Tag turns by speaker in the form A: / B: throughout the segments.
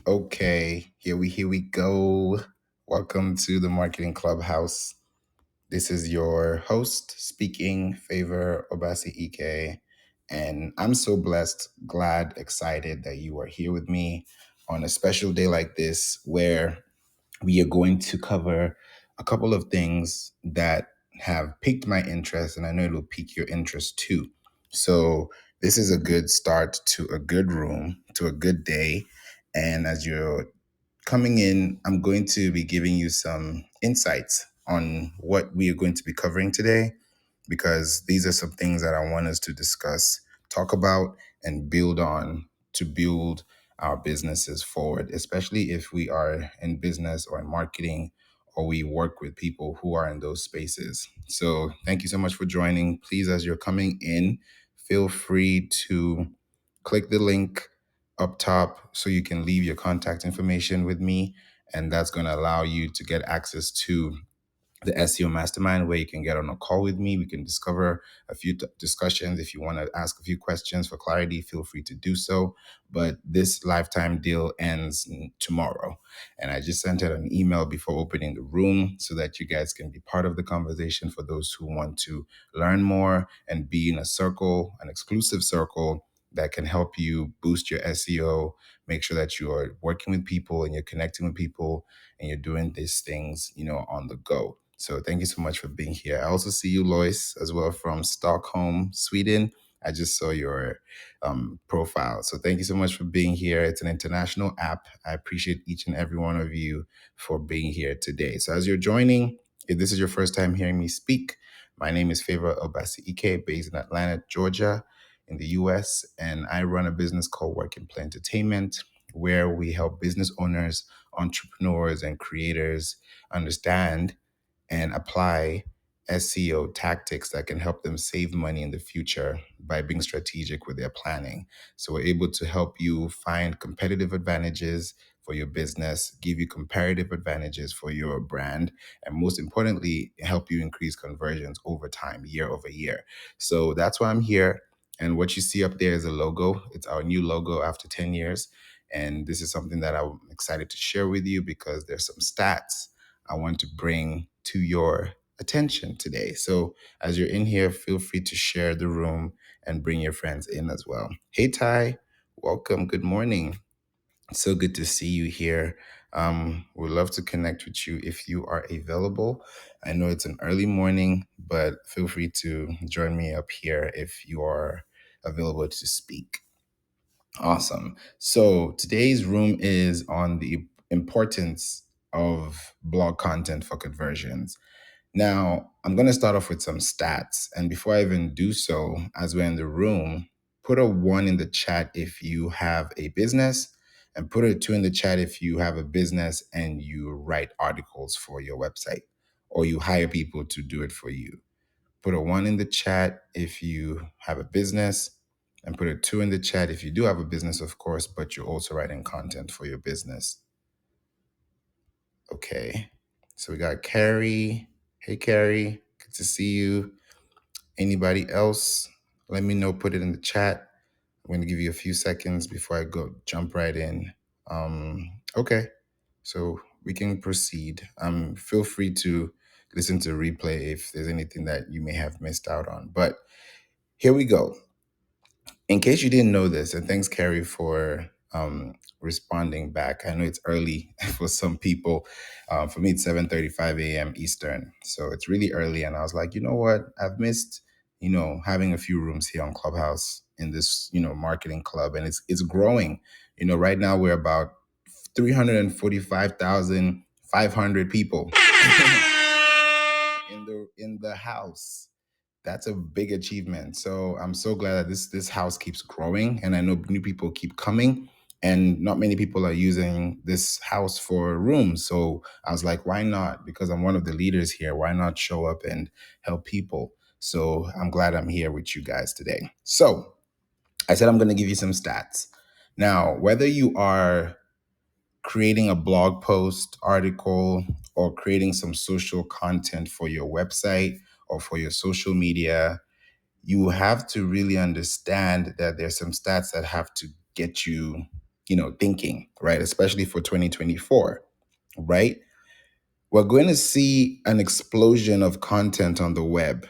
A: Okay, here we go. Welcome to the Marketing Clubhouse. This is your host speaking, Favor Obasi Ike, and I'm so blessed, glad, excited that you are here with me on a special day like this where we are going to cover a couple of things that have piqued my interest, and I know it'll pique your interest too. So, this is a good start to a good room, to a good day. And as you're coming in, I'm going to be giving you some insights on what we are going to be covering today, because these are some things that I want us to discuss, talk about, and build on to build our businesses forward, especially if we are in business or in marketing or we work with people who are in those spaces. So, thank you so much for joining. Please, as you're coming in, feel free to click the link up top so you can leave your contact information with me. And that's going to allow you to get access to the SEO Mastermind, where you can get on a call with me. We can discover a few discussions. If you want to ask a few questions for clarity, feel free to do so. But this lifetime deal ends tomorrow. And I just sent out an email before opening the room so that you guys can be part of the conversation for those who want to learn more and be in a circle, an exclusive circle that can help you boost your SEO, make sure that you are working with people and you're connecting with people and you're doing these things, on the go. So thank you so much for being here. I also see you, Lois, as well from Stockholm, Sweden. I just saw your profile. So thank you so much for being here. It's an international app. I appreciate each and every one of you for being here today. So as you're joining, if this is your first time hearing me speak, my name is Favor Obasi Ike, based in Atlanta, Georgia, in the US, and I run a business called Work and Play Entertainment, where we help business owners, entrepreneurs, and creators understand and apply SEO tactics that can help them save money in the future by being strategic with their planning. So we're able to help you find competitive advantages for your business, give you comparative advantages for your brand, and most importantly, help you increase conversions over time, year over year. So that's why I'm here. And what you see up there is a logo. It's our new logo after 10 years. And this is something that I'm excited to share with you because there's some stats I want to bring to your attention today. So as you're in here, feel free to share the room and bring your friends in as well. Hey, Ty, welcome. Good morning. So good to see you here. We'd love to connect with you if you are available. I know it's an early morning, but feel free to join me up here if you are available to speak. Awesome. So today's room is on the importance of blog content for conversions. Now, I'm going to start off with some stats. And before I even do so, as we're in the room, put a one in the chat if you have a business, and put a two in the chat if you have a business and you write articles for your website or you hire people to do it for you. Put a one in the chat if you have a business, and put a two in the chat if you do have a business, of course, but you're also writing content for your business. Okay. So we got Carrie. Hey, Carrie. Good to see you. Anybody else? Let me know. Put it in the chat. I'm going to give you a few seconds before I go jump right in. Okay. So we can proceed. Feel free to listen to replay if there's anything that you may have missed out on. But here we go. In case you didn't know this, and thanks, Carrie, for responding back. I know it's early for some people. For me, it's 7:35 a.m. Eastern, so it's really early. And I was like, you know what? I've missed, having a few rooms here on Clubhouse in this, marketing club, and it's growing. Right now we're about 345,500 people in the house. That's a big achievement. So I'm so glad that this house keeps growing, and I know new people keep coming, and not many people are using this house for rooms. So I was like, why not? Because I'm one of the leaders here. Why not show up and help people? So I'm glad I'm here with you guys today. So I said I'm going to give you some stats. Now, whether you are creating a blog post, article, or creating some social content for your website or for your social media, you have to really understand that there's some stats that have to get you thinking, right? Especially for 2024, right? We're going to see an explosion of content on the web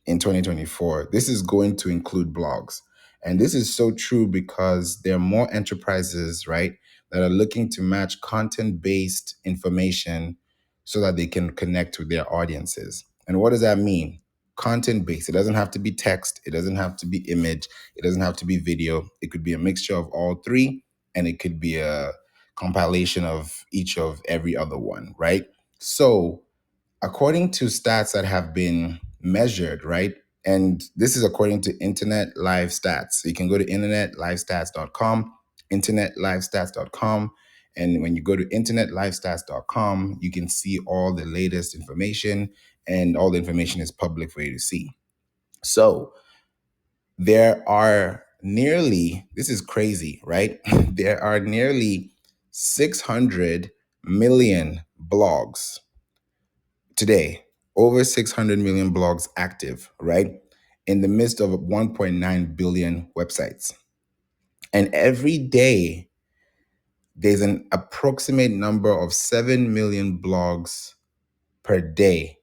A: in 2024. This is going to include blogs. And this is so true because there are more enterprises, right, that are looking to match content based information so that they can connect with their audiences. And what does that mean? Content based. It doesn't have to be text, it doesn't have to be image, it doesn't have to be video. It could be a mixture of all three, and it could be a compilation of each of every other one, right? So, according to stats that have been measured, right? And this is according to Internet Live Stats. So you can go to internetlivestats.com, internetlivestats.com. And when you go to internetlivestats.com, you can see all the latest information, and all the information is public for you to see. So there are nearly, this is crazy, right? There are nearly 600 million blogs today, over 600 million blogs active, right? In the midst of 1.9 billion websites. And every day, there's an approximate number of 7 million blogs per day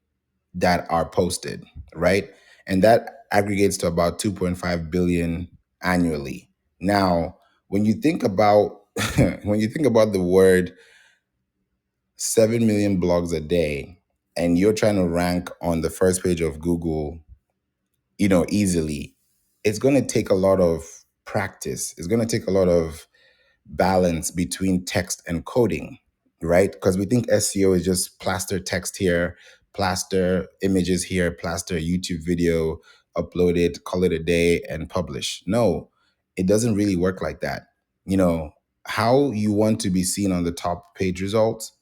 A: that are posted, right? And that aggregates to about 2.5 billion annually. Now, when you think about when you think about the word 7 million blogs a day, and you're trying to rank on the first page of Google, easily, it's going to take a lot of practice. It's going to take a lot of balance between text and coding, right? Because we think SEO is just plaster text here, plaster images here, plaster YouTube video, upload it, call it a day, and publish. No, it doesn't really work like that. How you want to be seen on the top page results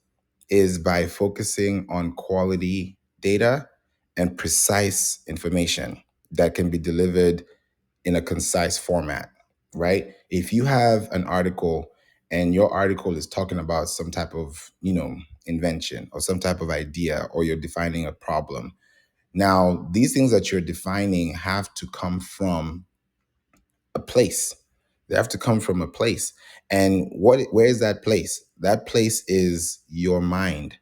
A: is by focusing on quality data and precise information that can be delivered in a concise format, right? If you have an article and your article is talking about some type of, invention or some type of idea, or you're defining a problem. Now, these things that you're defining have to come from a place. They have to come from a place. And where is that place? That place is your mind.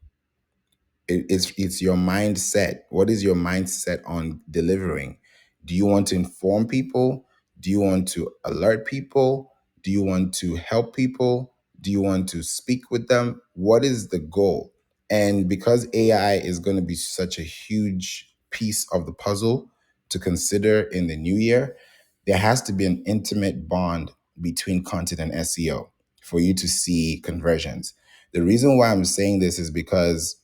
A: It's your mindset. What is your mindset on delivering? Do you want to inform people? Do you want to alert people? Do you want to help people? Do you want to speak with them? What is the goal? And because AI is going to be such a huge piece of the puzzle to consider in the new year, there has to be an intimate bond between content and SEO for you to see conversions. The reason why I'm saying this is because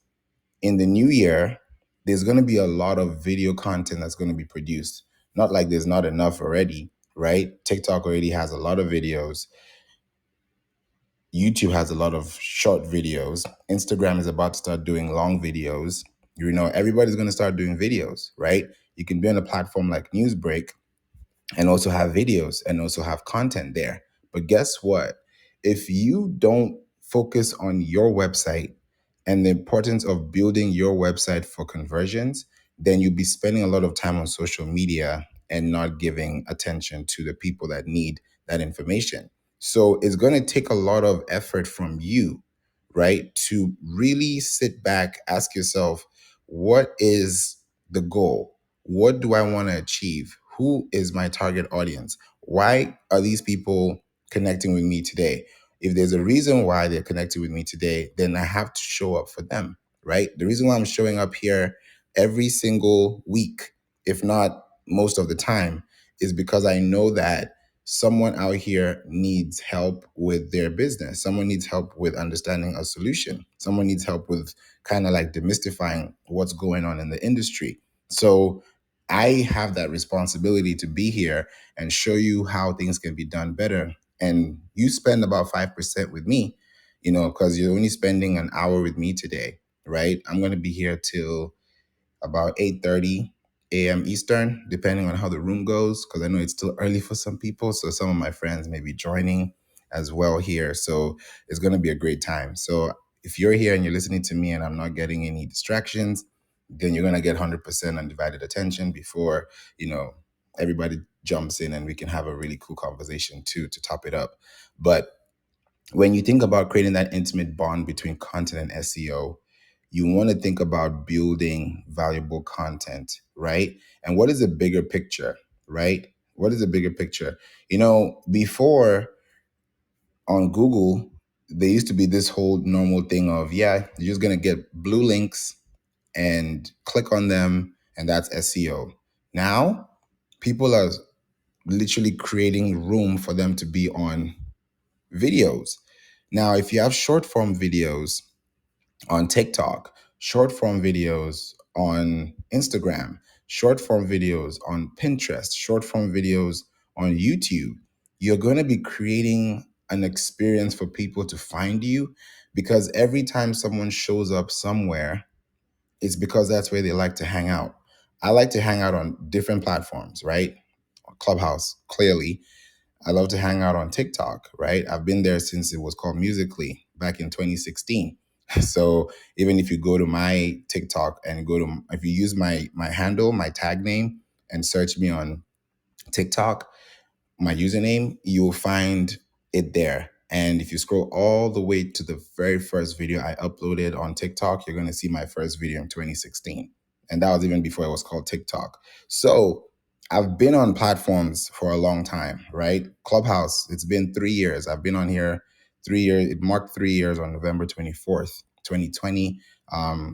A: in the new year, there's going to be a lot of video content that's going to be produced. Not like there's not enough already, right? TikTok already has a lot of videos. YouTube has a lot of short videos. Instagram is about to start doing long videos. Everybody's going to start doing videos, right? You can be on a platform like Newsbreak and also have videos and also have content there. But guess what? If you don't focus on your website and the importance of building your website for conversions, then you'll be spending a lot of time on social media and not giving attention to the people that need that information. So it's going to take a lot of effort from you, right? To really sit back, ask yourself, what is the goal? What do I want to achieve? Who is my target audience? Why are these people connecting with me today? If there's a reason why they're connecting with me today, then I have to show up for them, right? The reason why I'm showing up here every single week, if not most of the time, is because I know that someone out here needs help with their business. Someone needs help with understanding a solution. Someone needs help with kind of like demystifying what's going on in the industry. So I have that responsibility to be here and show you how things can be done better. And you spend about 5% with me, because you're only spending an hour with me today, right? I'm going to be here till about 8:30 a.m. Eastern, depending on how the room goes, because I know it's still early for some people. So some of my friends may be joining as well here. So it's going to be a great time. So if you're here and you're listening to me and I'm not getting any distractions, then you're going to get 100% undivided attention before, everybody jumps in and we can have a really cool conversation too to top it up. But When you think about creating that intimate bond between content and SEO, you want to think about building valuable content, right? And what is the bigger picture, right? What is the bigger picture? Before on Google, there used to be this whole normal thing of, yeah, you're just going to get blue links and click on them, and that's SEO. Now, people are literally creating room for them to be on videos. Now, if you have short form videos on TikTok, short form videos on Instagram, short form videos on Pinterest, short form videos on YouTube, you're going to be creating an experience for people to find you, because every time someone shows up somewhere, it's because that's where they like to hang out. I like to hang out on different platforms, right? Clubhouse, clearly. I love to hang out on TikTok, right? I've been there since it was called Musically back in 2016. So even if you go to my TikTok and if you use my handle, my tag name, and search me on TikTok, my username, you'll find it there. And if you scroll all the way to the very first video I uploaded on TikTok, you're going to see my first video in 2016. And that was even before it was called TikTok. So I've been on platforms for a long time, right? Clubhouse, it's been 3 years. I've been on here 3 years. It marked 3 years on November 24th, 2020.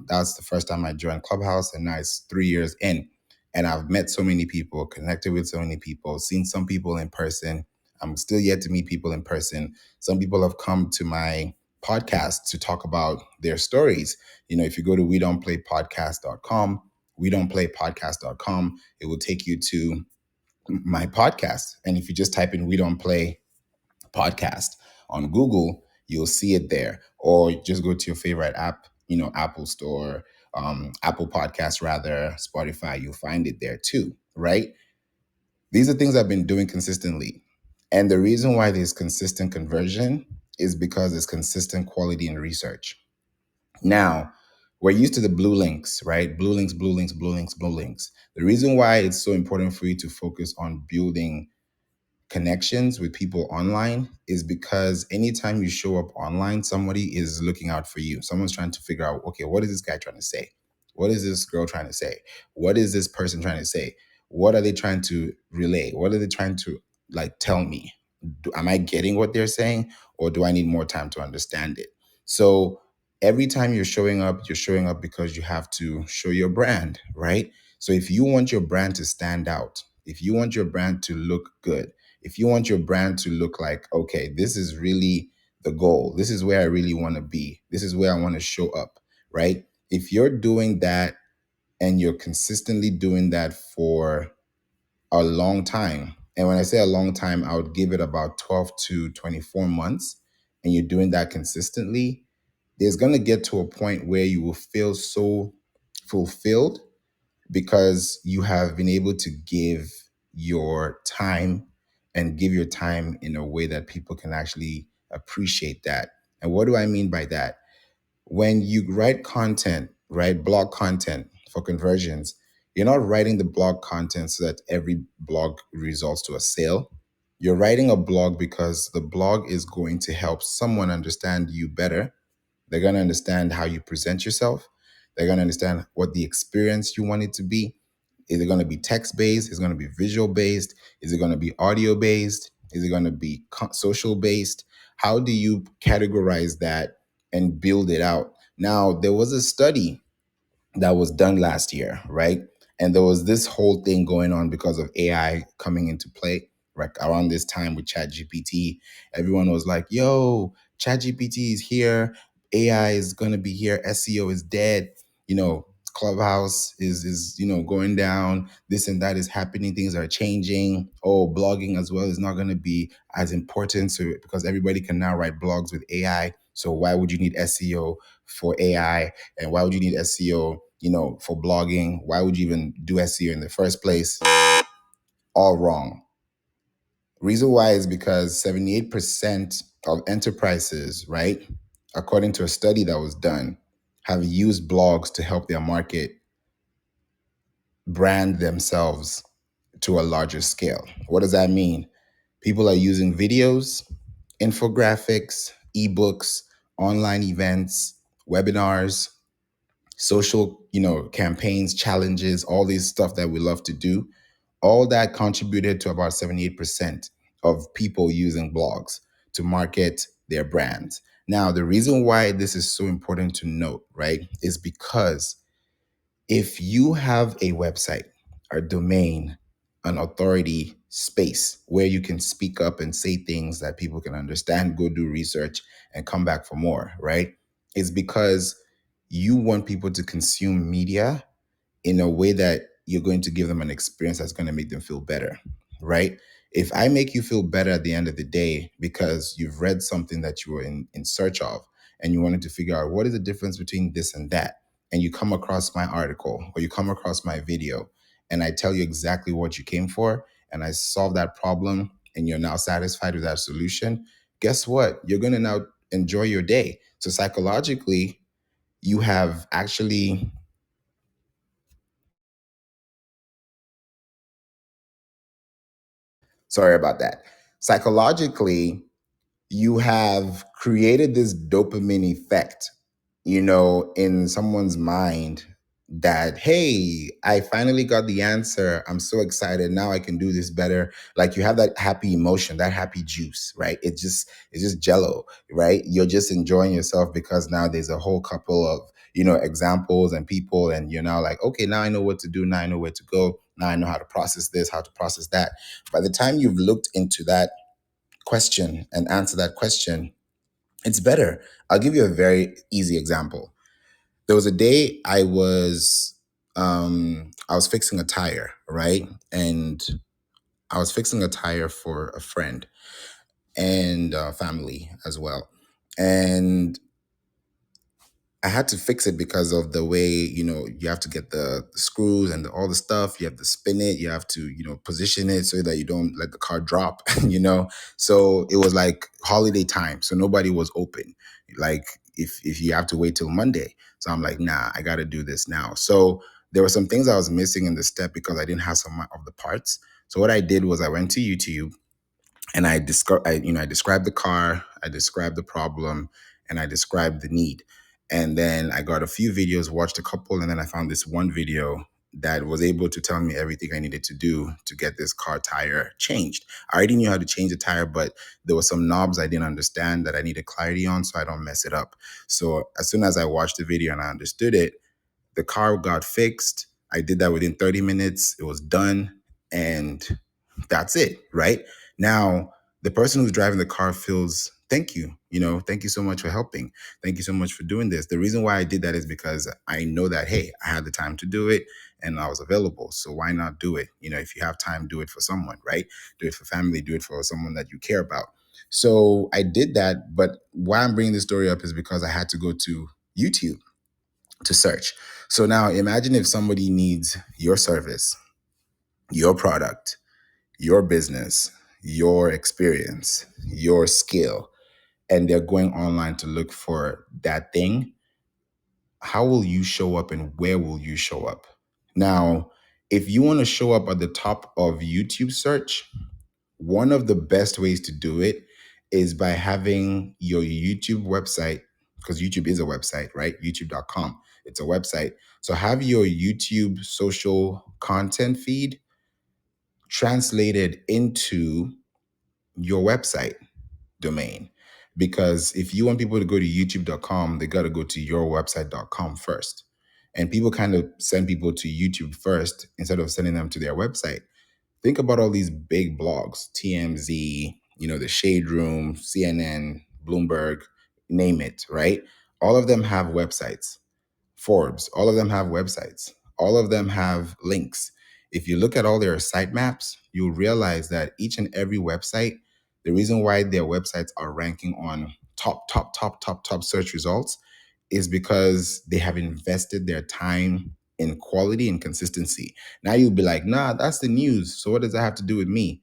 A: That's the first time I joined Clubhouse, and now it's 3 years in. And I've met so many people, connected with so many people, seen some people in person. I'm still yet to meet people in person. Some people have come to my podcast to talk about their stories. If you go to we don't play podcast.com, it will take you to my podcast. And if you just type in We Don't Play Podcast on Google, you'll see it there. Or just go to your favorite app, Apple Store, Apple Podcast, rather, Spotify, you'll find it there too, right? These are things I've been doing consistently. And the reason why there's consistent conversion is because there's consistent quality in research. Now, we're used to the blue links, right? Blue links, blue links, blue links, blue links. The reason why it's so important for you to focus on building connections with people online is because anytime you show up online, somebody is looking out for you. Someone's trying to figure out, okay, what is this guy trying to say? What is this girl trying to say? What is this person trying to say? What are they trying to relay? What are they trying to tell me? Am I getting what they're saying, or do I need more time to understand it? So every time you're showing up because you have to show your brand, right? So if you want your brand to stand out, if you want your brand to look good, if you want your brand to look like, okay, this is really the goal, this is where I really want to be, this is where I want to show up, right? If you're doing that and you're consistently doing that for a long time, and when I say a long time, I would give it about 12 to 24 months, and you're doing that consistently, there's going to get to a point where you will feel so fulfilled because you have been able to give your time and give your time in a way that people can actually appreciate that. And what do I mean by that? When you write content, write blog content for conversions, you're not writing the blog content so that every blog results to a sale. You're writing a blog because the blog is going to help someone understand you better. They're going to understand how you present yourself. They're going to understand what the experience you want it to be. Is it going to be text based? Is it going to be visual based? Is it going to be audio based? Is it going to be social based? How do you categorize that and build it out? Now, there was a study that was done last year, right? And there was this whole thing going on because of AI coming into play, right? Around this time with ChatGPT, everyone was like, yo, ChatGPT is here. AI is going to be here. SEO is dead. Clubhouse is going down. This and that is happening. Things are changing. Oh, blogging as well is not going to be as important because everybody can now write blogs with AI. So why would you need SEO for AI? And why would you need SEO, for blogging? Why would you even do SEO in the first place? All wrong. Reason why is because 78% of enterprises, right, according to a study that was done, have used blogs to help their market brand themselves to a larger scale. What does that mean? People are using videos, infographics, ebooks, online events, webinars, social, campaigns, challenges, all these stuff that we love to do. All that contributed to about 78% of people using blogs to market their brands. Now, the reason why this is so important to note, right, is because if you have a website, a domain, an authority space where you can speak up and say things that people can understand, go do research and come back for more, right? It's because you want people to consume media in a way that you're going to give them an experience that's going to make them feel better, right? If I make you feel better at the end of the day because you've read something that you were in search of and you wanted to figure out what is the difference between this and that, and you come across my article or you come across my video and I tell you exactly what you came for and I solve that problem and you're now satisfied with that solution, guess what? You're going to now enjoy your day. So psychologically, you have actually, sorry about that. Psychologically, you have created this dopamine effect, in someone's mind that, hey, I finally got the answer. I'm so excited. Now I can do this better. Like you have that happy emotion, that happy juice, right? It's just jello, right? You're just enjoying yourself because now there's a whole couple of, examples and people, and you're now like, okay, now I know what to do. Now I know where to go. Now I know how to process this, how to process that. By the time you've looked into that question and answer that question, it's better. I'll give you a very easy example. There was a day I was fixing a tire, right? And I was fixing a tire for a friend and family as well. And I had to fix it because of the way, you have to get the screws and all the stuff. You have to spin it. You have to, position it so that you don't let the car drop, So it was like holiday time. So nobody was open. Like if you have to wait till Monday. So I'm like, nah, I got to do this now. So there were some things I was missing in the step because I didn't have some of the parts. So what I did was I went to YouTube and I described the car, I described the problem, and I described the need. And then I got a few videos, watched a couple, and then I found this one video that was able to tell me everything I needed to do to get this car tire changed. I already knew how to change the tire, but there were some knobs I didn't understand that I needed clarity on so I don't mess it up. So as soon as I watched the video and I understood it, the car got fixed. I did that within 30 minutes. It was done. And that's it, right? Now, the person who's driving the car feels, thank you, thank you so much for helping. Thank you so much for doing this. The reason why I did that is because I know that, hey, I had the time to do it and I was available. So why not do it? If you have time, do it for someone, right? Do it for family, do it for someone that you care about. So I did that. But why I'm bringing this story up is because I had to go to YouTube to search. So now imagine if somebody needs your service, your product, your business, your experience, your skill, and they're going online to look for that thing. How will you show up and where will you show up? Now, if you want to show up at the top of YouTube search, one of the best ways to do it is by having your YouTube website, because YouTube is a website, right? YouTube.com. It's a website. So have your YouTube social content feed translated into your website domain. Because if you want people to go to youtube.com, they got to go to yourwebsite.com first. And people kind of send people to YouTube first instead of sending them to their website. Think about all these big blogs, TMZ, the Shade Room, CNN, Bloomberg, name it, right? All of them have websites. Forbes, all of them have websites. All of them have links. If you look at all their sitemaps, you'll realize that each and every website, the reason why their websites are ranking on top search results is because they have invested their time in quality and consistency. Now you'll be like, nah, that's the news. So what does that have to do with me?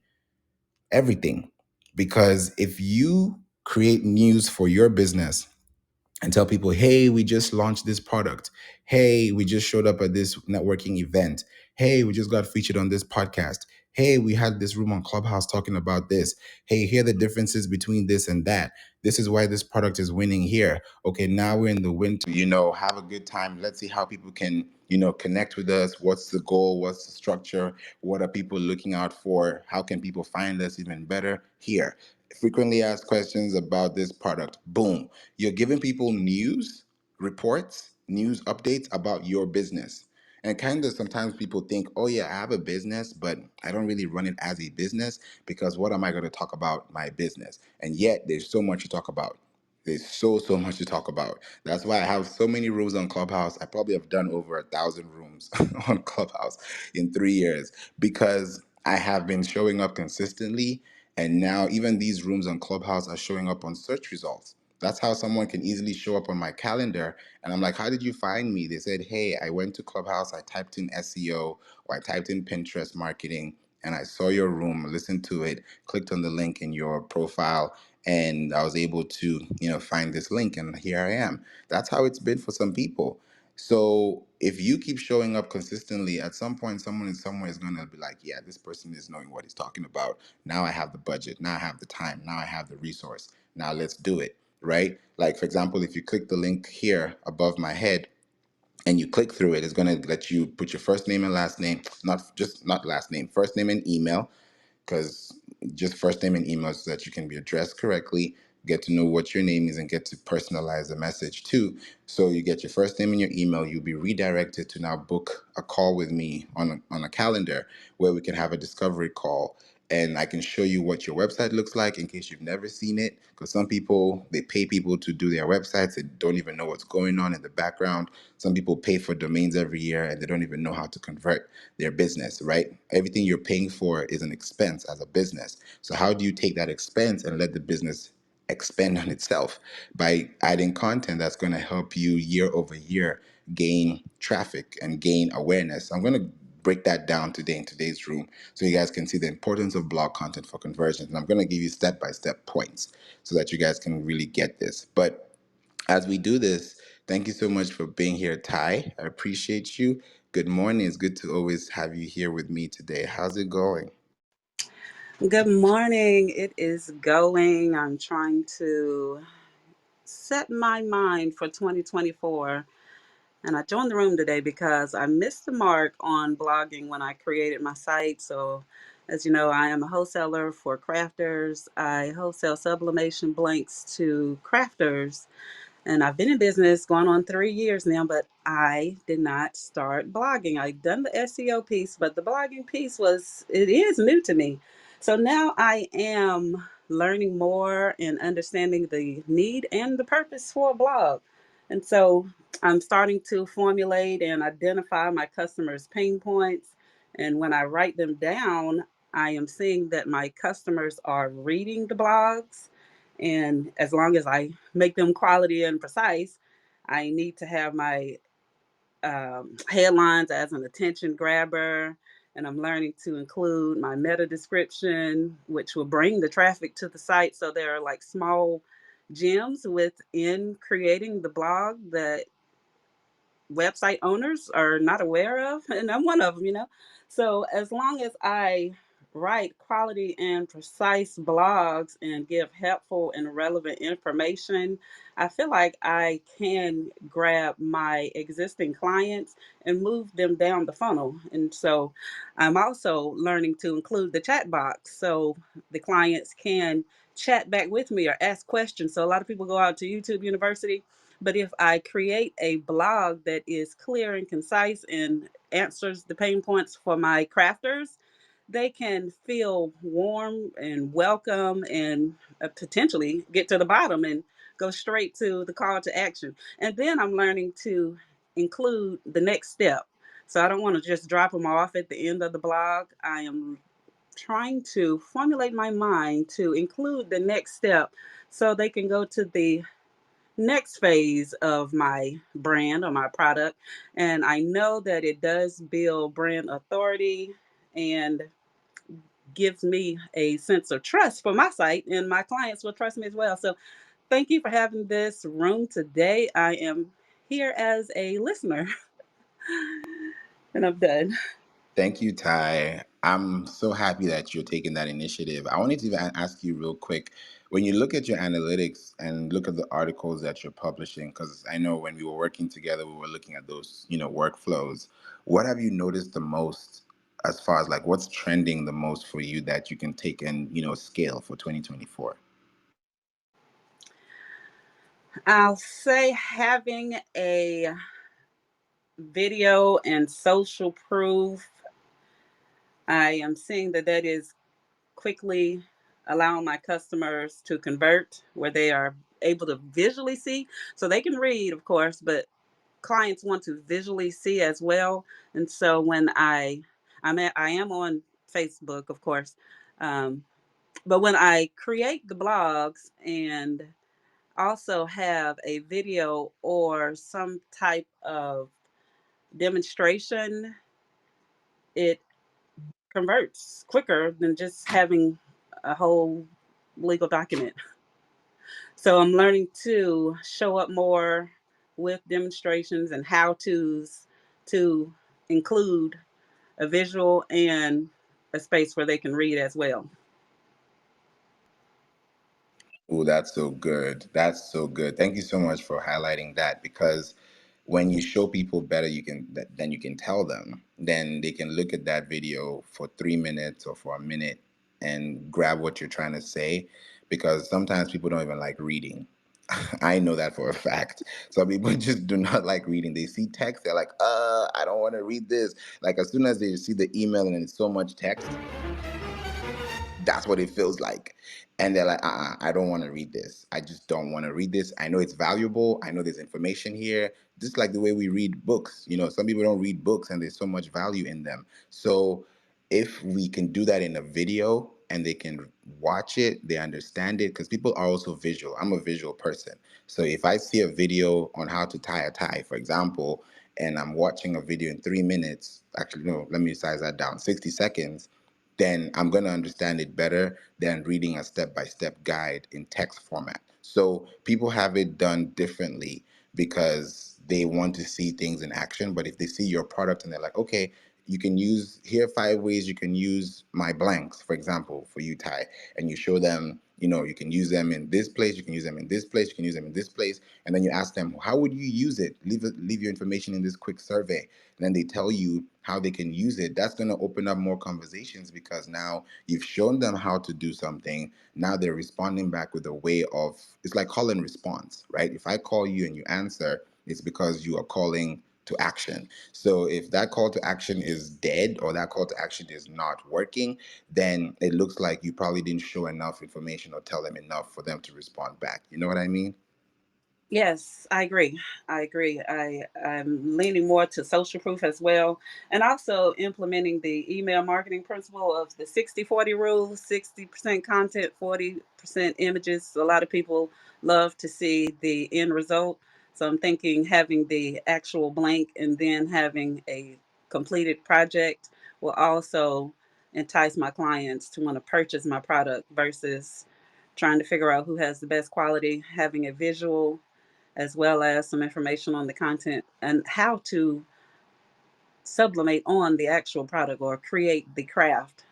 A: Everything. Because if you create news for your business and tell people, hey, we just launched this product. Hey, we just showed up at this networking event. Hey, we just got featured on this podcast. Hey, we had this room on Clubhouse talking about this. Hey, here are the differences between this and that. This is why this product is winning here. Okay, now we're in the win to, have a good time. Let's see how people can, connect with us. What's the goal? What's the structure? What are people looking out for? How can people find us even better? Here. Frequently asked questions about this product. Boom. You're giving people news, reports, news updates about your business. And kind of sometimes people think, oh, yeah, I have a business, but I don't really run it as a business because what am I going to talk about my business? And yet there's so much to talk about. There's so much to talk about. That's why I have so many rooms on Clubhouse. I probably have done over 1,000 rooms on Clubhouse in 3 years because I have been showing up consistently. And now even these rooms on Clubhouse are showing up on search results. That's how someone can easily show up on my calendar. And I'm like, how did you find me? They said, hey, I went to Clubhouse, I typed in SEO or I typed in Pinterest marketing, and I saw your room, listened to it, clicked on the link in your profile, and I was able to, find this link, and here I am. That's how it's been for some people. So if you keep showing up consistently, at some point, someone in somewhere is going to be like, yeah, this person is knowing what he's talking about. Now I have the budget. Now I have the time. Now I have the resource. Now let's do it. Right? Like, for example, if you click the link here above my head, and you click through it, it's going to let you put your first name and last name, not last name, first name and email, because just first name and email so that you can be addressed correctly, get to know what your name is, and get to personalize the message too. So you get your first name and your email, you'll be redirected to now book a call with me on a calendar where we can have a discovery call. And I can show you what your website looks like in case you've never seen it. Because some people, they pay people to do their websites. They don't even know what's going on in the background. Some people pay for domains every year and they don't even know how to convert their business, right? Everything you're paying for is an expense as a business. So how do you take that expense and let the business expand on itself by adding content that's going to help you year over year gain traffic and gain awareness? I'm going to break that down today in today's room so you guys can see the importance of blog content for conversions. And I'm going to give you step-by-step points so that you guys can really get this. But as we do this, thank you so much for being here, Ty. I appreciate you. Good morning. It's good to always have you here with me today. How's it going?
B: Good morning. It is going. I'm trying to set my mind for 2024. And I joined the room today because I missed the mark on blogging when I created my site. So, as you know, I am a wholesaler for crafters. I wholesale sublimation blanks to crafters, and I've been in business going on 3 years now, but I did not start blogging. I'd done the SEO piece, but the blogging piece it is new to me. So now I am learning more and understanding the need and the purpose for a blog. And so I'm starting to formulate and identify my customers' pain points. And when I write them down, I am seeing that my customers are reading the blogs. And as long as I make them quality and precise, I need to have my headlines as an attention grabber. And I'm learning to include my meta description, which will bring the traffic to the site. So there are like small gems within creating the blog that website owners are not aware of, and I'm one of them. So as long as I write quality and precise blogs and give helpful and relevant information, I feel like I can grab my existing clients and move them down the funnel. And so I'm also learning to include the chat box so the clients can chat back with me or ask questions. So a lot of people go out to YouTube University, but if I create a blog that is clear and concise and answers the pain points for my crafters, they can feel warm and welcome and potentially get to the bottom and go straight to the call to action. And then I'm learning to include the next step. So I don't want to just drop them off at the end of the blog. I am trying to formulate my mind to include the next step so they can go to the next phase of my brand or my product. And I know that it does build brand authority and gives me a sense of trust for my site, and my clients will trust me as well. So thank you for having this room today. I am here as a listener, and I'm done.
A: Thank you, Ty. I'm so happy that you're taking that initiative. I wanted to even ask you real quick, when you look at your analytics and look at the articles that you're publishing, because I know when we were working together, we were looking at those, workflows. What have you noticed the most as far as like what's trending the most for you that you can take and, scale for 2024?
B: I'll say having a video and social proof. I am seeing that that is quickly allowing my customers to convert where they are able to visually see. So they can read, of course, but clients want to visually see as well. And so when I am on Facebook, of course, um, but when I create the blogs and also have a video or some type of demonstration, it converts quicker than just having a whole legal document. So I'm learning to show up more with demonstrations and how to's to include a visual and a space where they can read as well.
A: Oh, that's so good. That's so good. Thank you so much for highlighting that because when you show people better, then you can tell them. Then they can look at that video for 3 minutes or for a minute and grab what you're trying to say. Because sometimes people don't even like reading. I know that for a fact. Some people just do not like reading. They see text, they're like, I don't want to read this. Like as soon as they see the email and it's so much text, that's what it feels like. And they're like, I don't want to read this. I just don't want to read this. I know it's valuable. I know there's information here. Just like the way we read books. Some people don't read books and there's so much value in them. So if we can do that in a video and they can watch it, they understand it, because people are also visual. I'm a visual person. So if I see a video on how to tie a tie, for example, and I'm watching a video in 3 minutes, actually, no, let me size that down, 60 seconds, then I'm going to understand it better than reading a step by step guide in text format. So people have it done differently because they want to see things in action. But if they see your product and they're like, okay, you can use here are 5 ways you can use my blanks, for example, for you, Ty, and you show them, you can use them in this place, you can use them in this place, you can use them in this place, and then you ask them, how would you use it? Leave your information in this quick survey. And then they tell you how they can use it. That's going to open up more conversations because now you've shown them how to do something. Now they're responding back with a way of, it's like call and response, right? If I call you and you answer, it's because you are calling to action. So if that call to action is dead or that call to action is not working, then it looks like you probably didn't show enough information or tell them enough for them to respond back. You know what I mean?
B: Yes, I agree. I agree. I'm leaning more to social proof as well, and also implementing the email marketing principle of the 60/40 rule: 60% content, 40% images. A lot of people love to see the end result. So I'm thinking having the actual blank and then having a completed project will also entice my clients to want to purchase my product versus trying to figure out who has the best quality, having a visual as well as some information on the content and how to sublimate on the actual product or create the craft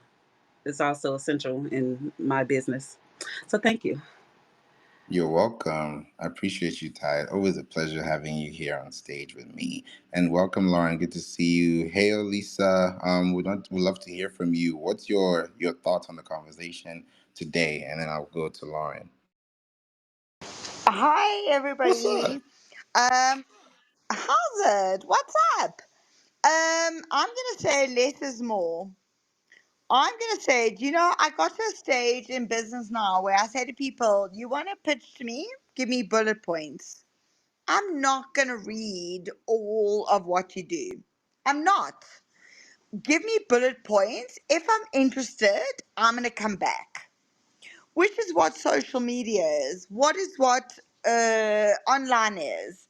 B: is also essential in my business. So thank you.
A: You're welcome. I appreciate you, Ty. Always a pleasure having you here on stage with me. And welcome, Lauren. Good to see you. Hey, Lisa. We'd love to hear from you. What's your thoughts on the conversation today? And then I'll go to Lauren.
C: Hi,
A: What's
C: everybody.
A: up?
C: Um, how's it? What's up? I'm gonna say less is more. I'm gonna say, I got to a stage in business now where I say to people, "You want to pitch to me? Give me bullet points. I'm not gonna read all of what you do. I'm not. Give me bullet points. If I'm interested, I'm gonna come back." Which is what social media is. What is what online is.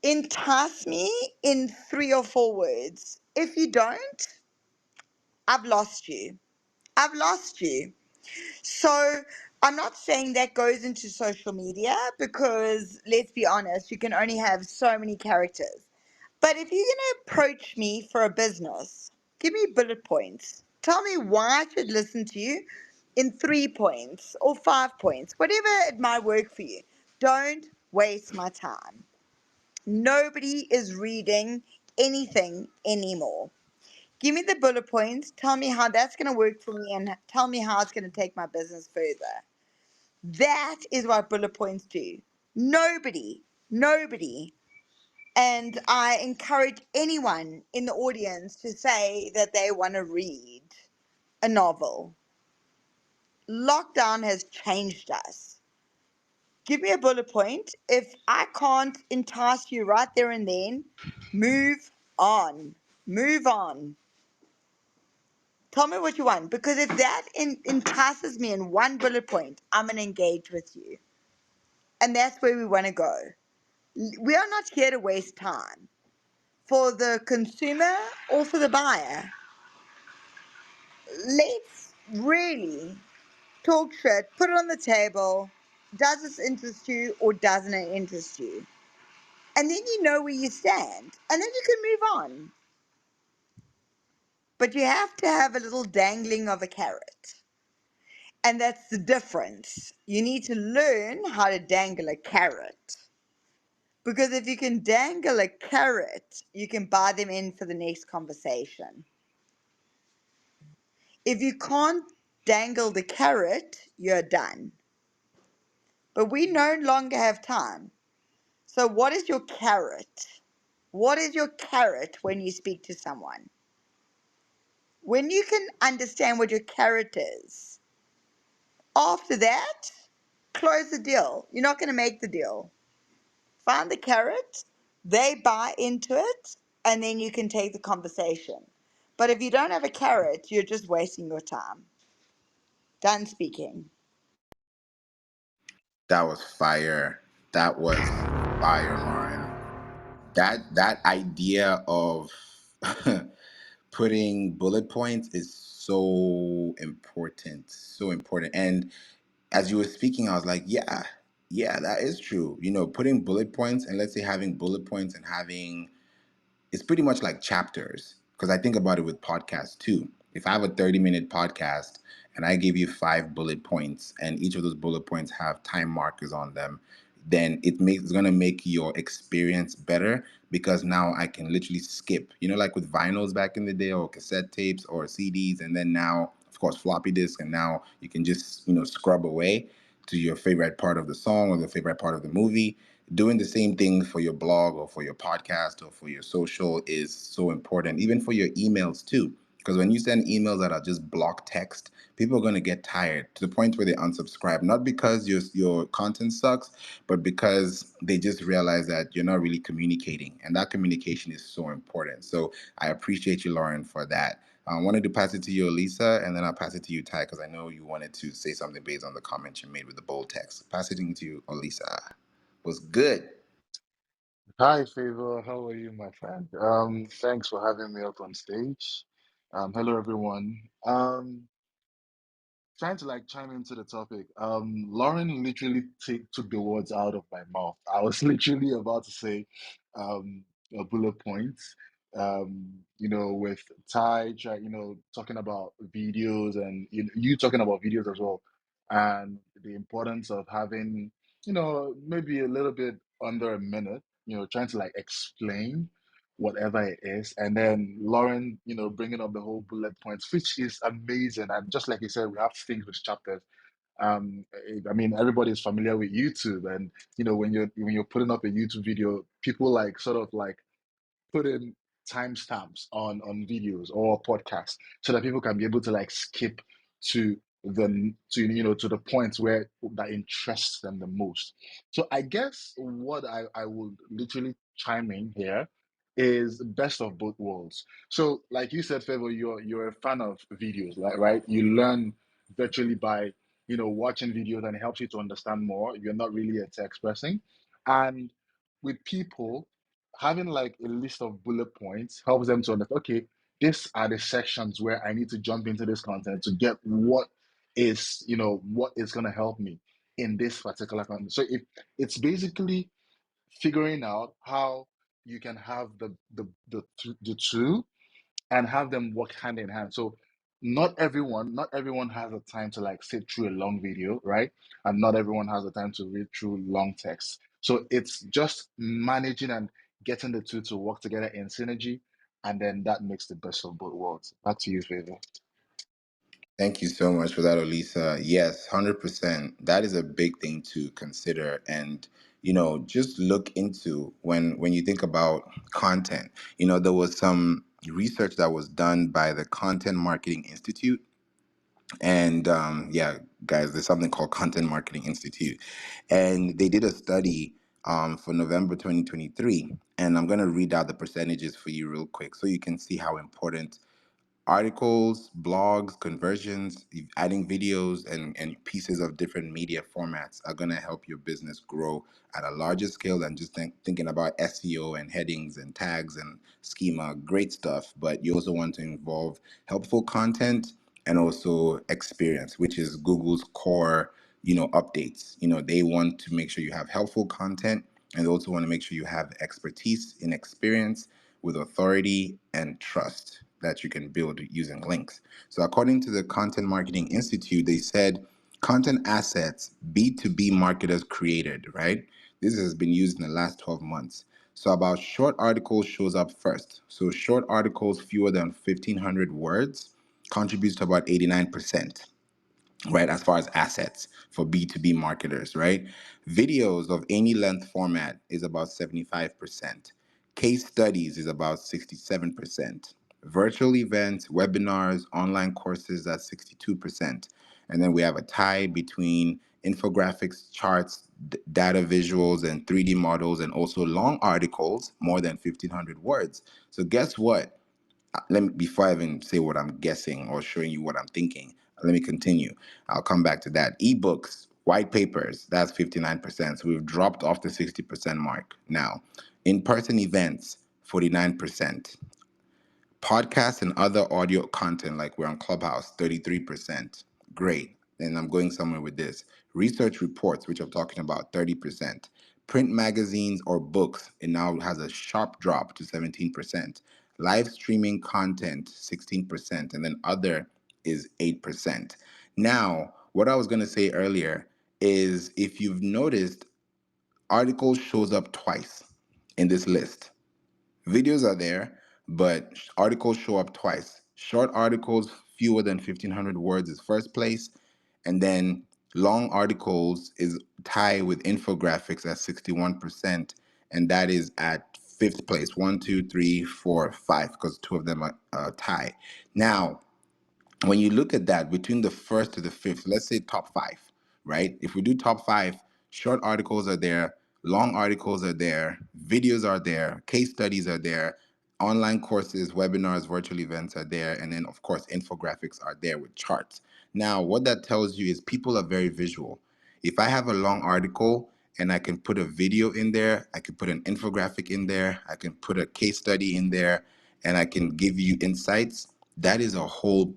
C: Entice me in 3 or 4 words. If you don't, I've lost you. I've lost you. So I'm not saying that goes into social media because let's be honest, you can only have so many characters. But if you're going to approach me for a business, give me bullet points. Tell me why I should listen to you in 3 points or 5 points, whatever it might work for you. Don't waste my time. Nobody is reading anything anymore. Give me the bullet points. Tell me how that's going to work for me and tell me how it's going to take my business further. That is what bullet points do. Nobody, nobody. And I encourage anyone in the audience to say that they want to read a novel. Lockdown has changed us. Give me a bullet point. If I can't entice you right there and then, move on. Move on. Tell me what you want. Because if that entices me in one bullet point, I'm going to engage with you. And that's where we want to go. We are not here to waste time for the consumer or for the buyer. Let's really talk shit, put it on the table. Does this interest you or doesn't it interest you? And then you know where you stand. And then you can move on. But you have to have a little dangling of a carrot. And that's the difference. You need to learn how to dangle a carrot. Because if you can dangle a carrot, you can buy them in for the next conversation. If you can't dangle the carrot, you're done. But we no longer have time. So, what is your carrot? What is your carrot when you speak to someone? When you can understand what your carrot is, after that, close the deal. You're not going to make the deal. Find the carrot, they buy into it, and then you can take the conversation. But if you don't have a carrot, you're just wasting your time. Done speaking.
A: That was fire. That was fire, Lauren. That idea of putting bullet points is so important, so important. And as you were speaking, I was like, yeah, yeah, that is true. Putting bullet points, and let's say having bullet points and having, it's pretty much like chapters, because I think about it with podcasts too. If I have a 30-minute podcast and I give you 5 bullet points and each of those bullet points have time markers on them, then it's going to make your experience better, because now I can literally skip, like with vinyls back in the day, or cassette tapes or CDs, and then now of course floppy disk, and now you can just scrub away to your favorite part of the song or the favorite part of the movie. Doing the same thing for your blog or for your podcast or for your social is so important, even for your emails too. Because when you send emails that are just block text, people are going to get tired to the point where they unsubscribe, not because your content sucks, but because they just realize that you're not really communicating. And that communication is so important. So I appreciate you, Lauren, for that. I wanted to pass it to you, Elisa, and then I'll pass it to you, Ty, because I know you wanted to say something based on the comment you made with the bold text. Passing it to you, Elisa. Was good.
D: Hi, Favor. How are you, my friend? Thanks for having me up on stage. Hello, everyone. Trying to like chime into the topic. Lauren literally took the words out of my mouth. I was literally about to say, a bullet points. With Ty, talking about videos, and you talking about videos as well, and the importance of having, maybe a little bit under a minute. Trying to like explain whatever it is. And then Lauren, bringing up the whole bullet points, which is amazing. And just like you said, we have things with chapters. I mean, everybody is familiar with YouTube, and when you're putting up a YouTube video, people like sort of like put in timestamps on videos or podcasts so that people can be able to like skip to to the points where that interests them the most. So I guess what I would literally chime in here is best of both worlds. So like you said, Favor, you're a fan of videos, right? You learn virtually by watching videos, and it helps you to understand more. You're not really a text person. And with people, having like a list of bullet points helps them to understand, okay, these are the sections where I need to jump into this content to get what is going to help me in this particular content. So it's basically figuring out how you can have the two and have them work hand in hand. So not everyone has the time to like sit through a long video, right? And not everyone has the time to read through long text. So it's just managing and getting the two to work together in synergy, and then that makes the best of both worlds. Back to you, Favor.
A: Thank you so much for that, Elisa. Yes, 100%. That is a big thing to consider. And, just look into when you think about content. There was some research that was done by the Content Marketing Institute. And yeah, guys, there's something called Content Marketing Institute. And they did a study for November 2023. And I'm going to read out the percentages for you real quick so you can see how important articles, blogs, conversions, adding videos, and pieces of different media formats are going to help your business grow at a larger scale than just thinking about SEO and headings and tags and schema. Great stuff, but you also want to involve helpful content and also experience, which is Google's core, updates. They want to make sure you have helpful content, and they also want to make sure you have expertise in experience with authority and trust that you can build using links. So, according to the Content Marketing Institute, they said content assets B2B marketers created, right? This has been used in the last 12 months. So, about short articles shows up first. So, short articles fewer than 1,500 words contributes to about 89%, right? As far as assets for B2B marketers, right? Videos of any length format is about 75%. Case studies is about 67%. Virtual events, webinars, online courses, that's 62%. And then we have a tie between infographics, charts, data visuals, and 3D models, and also long articles, more than 1,500 words. So guess what? Let me, before I even say what I'm guessing or showing you what I'm thinking, let me continue. I'll come back to that. Ebooks, white papers, that's 59%. So we've dropped off the 60% mark now. In-person events, 49%. Podcasts and other audio content, like we're on Clubhouse, 33%. Great. And I'm going somewhere with this. Research reports, which I'm talking about, 30%. Print magazines or books, it now has a sharp drop to 17%. Live streaming content, 16%. And then other is 8%. Now, what I was going to say earlier is if you've noticed, articles shows up twice in this list. Videos are there, but articles show up twice. Short articles, fewer than 1,500 words, is first place. And then long articles is tied with infographics at 61%. And that is at fifth place. One, two, three, four, five, because two of them are tied. Now, when you look at that between the first to the fifth, let's say top five, right? If we do top five, short articles are there, long articles are there, videos are there, case studies are there, online courses, webinars, virtual events are there, and then of course infographics are there with charts. Now, what that tells you is people are very visual. If I have a long article and I can put a video in there, I can put an infographic in there, I can put a case study in there, and I can give you insights, that is a whole,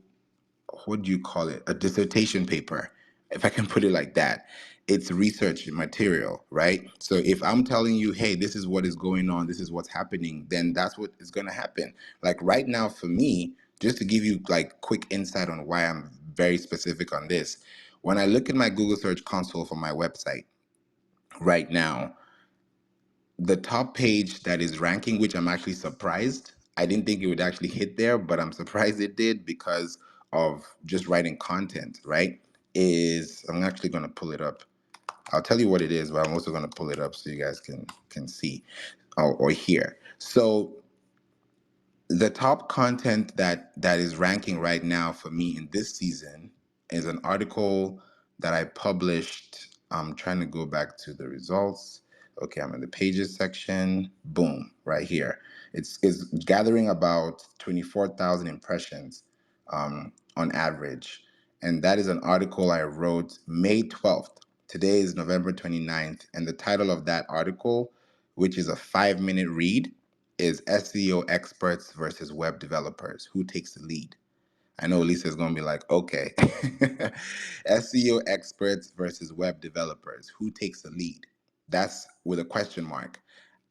A: what do you call it? A dissertation paper, if I can put it like that. It's research material, right? So if I'm telling you, hey, this is what is going on, this is what's happening, then that's what is going to happen. Like right now, for me, just to give you like quick insight on why I'm very specific on this, when I look at my Google Search Console for my website right now, the top page that is ranking, which I'm actually surprised. I didn't think it would actually hit there, but I'm surprised it did because of just writing content, right? Is, I'm actually going to pull it up. I'll tell you what it is, but I'm also going to pull it up so you guys can see or hear. So the top content that is ranking right now for me in this season is an article that I published. I'm trying to go back to the results. Okay, I'm in the pages section. Boom, right here. It's gathering about 24,000 impressions on average. And that is an article I wrote May 12th. Today is November 29th. And the title of that article, which is a 5-minute read, is SEO experts versus web developers. Who takes the lead? I know Lisa's going to be like, okay. SEO experts versus web developers. Who takes the lead? That's with a question mark.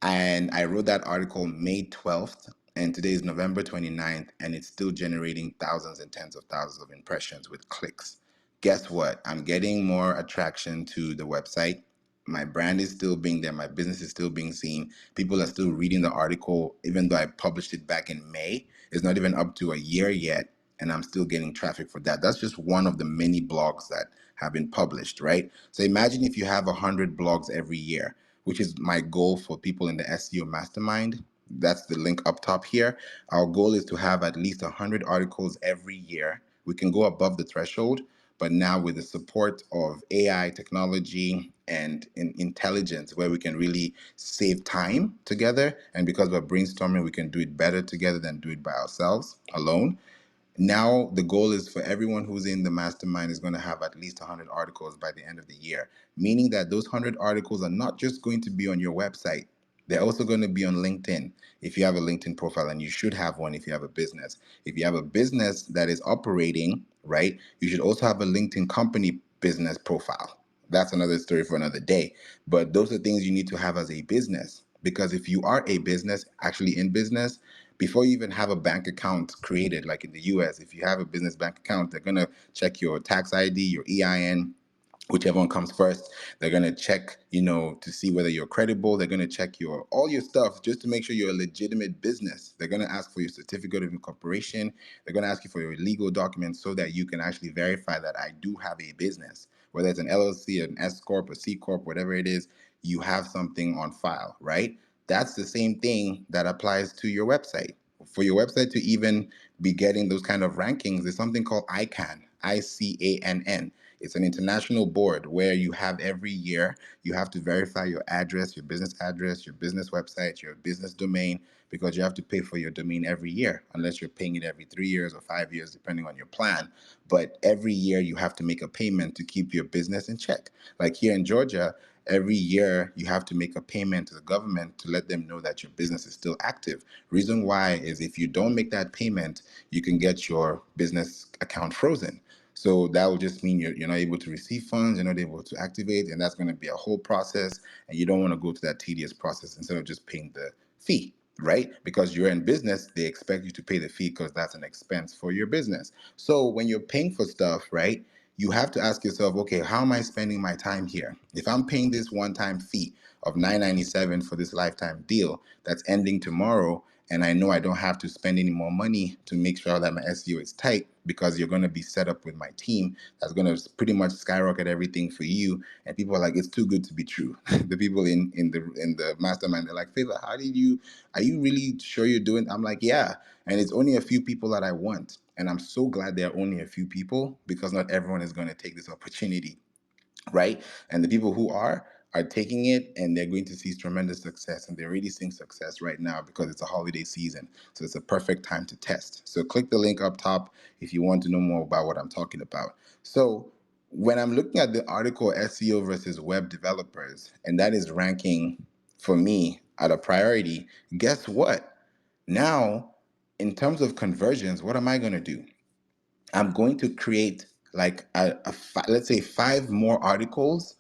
A: And I wrote that article May 12th. and today is November 29th, and it's still generating thousands and tens of thousands of impressions with clicks. Guess what? I'm getting more attraction to the website. My brand is still being there. My business is still being seen. People are still reading the article, even though I published it back in May. It's not even up to a year yet, and I'm still getting traffic for that. That's just one of the many blogs that have been published, right? So imagine if you have 100 blogs every year, which is my goal for people in the SEO mastermind. That's the link up top here. Our goal is to have at least 100 articles every year. We can go above the threshold, but now with the support of AI technology and intelligence, where we can really save time together. And because we're brainstorming, we can do it better together than do it by ourselves alone. Now the goal is for everyone who's in the mastermind is going to have at least 100 articles by the end of the year, meaning that those 100 articles are not just going to be on your website. They're also going to be on LinkedIn if you have a LinkedIn profile, and you should have one if you have a business. If you have a business that is operating, right, you should also have a LinkedIn company business profile. That's another story for another day. But those are things you need to have as a business. Because if you are a business, actually in business, before you even have a bank account created, like in the US, if you have a business bank account, they're going to check your tax ID, your EIN, whichever one comes first. They're going to check, to see whether you're credible. They're going to check your all your stuff just to make sure you're a legitimate business. They're going to ask for your certificate of incorporation. They're going to ask you for your legal documents so that you can actually verify that I do have a business, whether it's an LLC, an S corp, a C corp, whatever it is. You have something on file, right? That's the same thing that applies to your website. For your website to even be getting those kind of rankings, there's something called ICANN, ICANN. It's an international board where you have every year, you have to verify your address, your business website, your business domain, because you have to pay for your domain every year, unless you're paying it every 3 years or 5 years, depending on your plan. But every year you have to make a payment to keep your business in check. Like here in Georgia, every year you have to make a payment to the government to let them know that your business is still active. Reason why is if you don't make that payment, you can get your business account frozen. So that will just mean you're not able to receive funds, you're not able to activate, and that's going to be a whole process. And you don't want to go to that tedious process instead of just paying the fee, right? Because you're in business, they expect you to pay the fee because that's an expense for your business. So when you're paying for stuff, right, you have to ask yourself, okay, how am I spending my time here? If I'm paying this one-time fee of $9.97 for this lifetime deal that's ending tomorrow, and I know I don't have to spend any more money to make sure that my SEO is tight because you're going to be set up with my team that's going to pretty much skyrocket everything for you. And people are like, it's too good to be true. The people in the mastermind, they're like, Favor, are you really sure you're doing? I'm like, yeah. And it's only a few people that I want. And I'm so glad there are only a few people because not everyone is going to take this opportunity, right? And the people who are taking it, and they're going to see tremendous success, and they're already seeing success right now because it's a holiday season. So it's a perfect time to test. So click the link up top if you want to know more about what I'm talking about. So when I'm looking at the article SEO versus web developers, and that is ranking for me at a priority, guess what? Now, in terms of conversions, what am I going to do? I'm going to create like let's say five more articles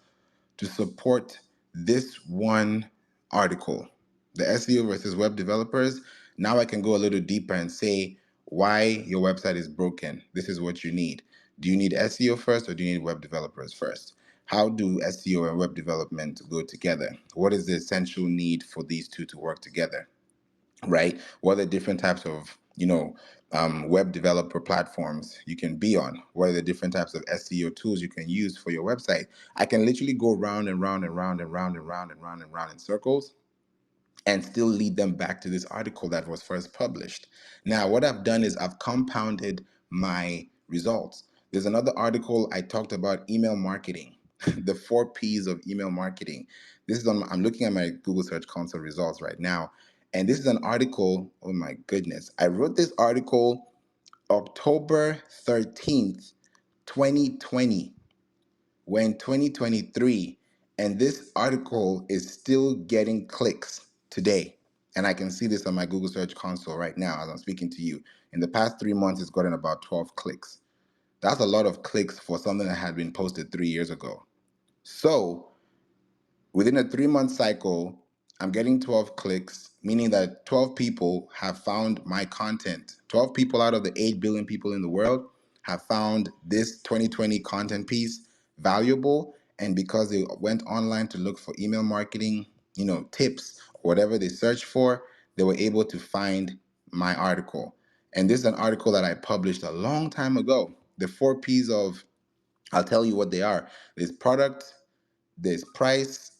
A: to support this one article, the SEO versus web developers. Now I can go a little deeper and say why your website is broken. This is what you need. Do you need SEO first or do you need web developers first? How do SEO and web development go together? What is the essential need for these two to work together? Right? What are the different types of, web developer platforms you can be on? What are the different types of SEO tools you can use for your website? I can literally go round and round and round and round and round and round and round in circles and still lead them back to this article that was first published. Now, what I've done is I've compounded my results. There's another article I talked about email marketing, the 4 P's of email marketing. This is I'm looking at my Google Search Console results right now. And this is an article, oh my goodness. I wrote this article October 13th, 2020. We're in 2023, and this article is still getting clicks today. And I can see this on my Google Search Console right now as I'm speaking to you. In the past 3 months, it's gotten about 12 clicks. That's a lot of clicks for something that had been posted 3 years ago. So within a 3 month cycle, I'm getting 12 clicks, meaning that 12 people have found my content. 12 people out of the 8 billion people in the world have found this 2020 content piece valuable. And because they went online to look for email marketing, tips, or whatever they searched for, they were able to find my article. And this is an article that I published a long time ago. The 4 P's of, I'll tell you what they are. There's product, there's price,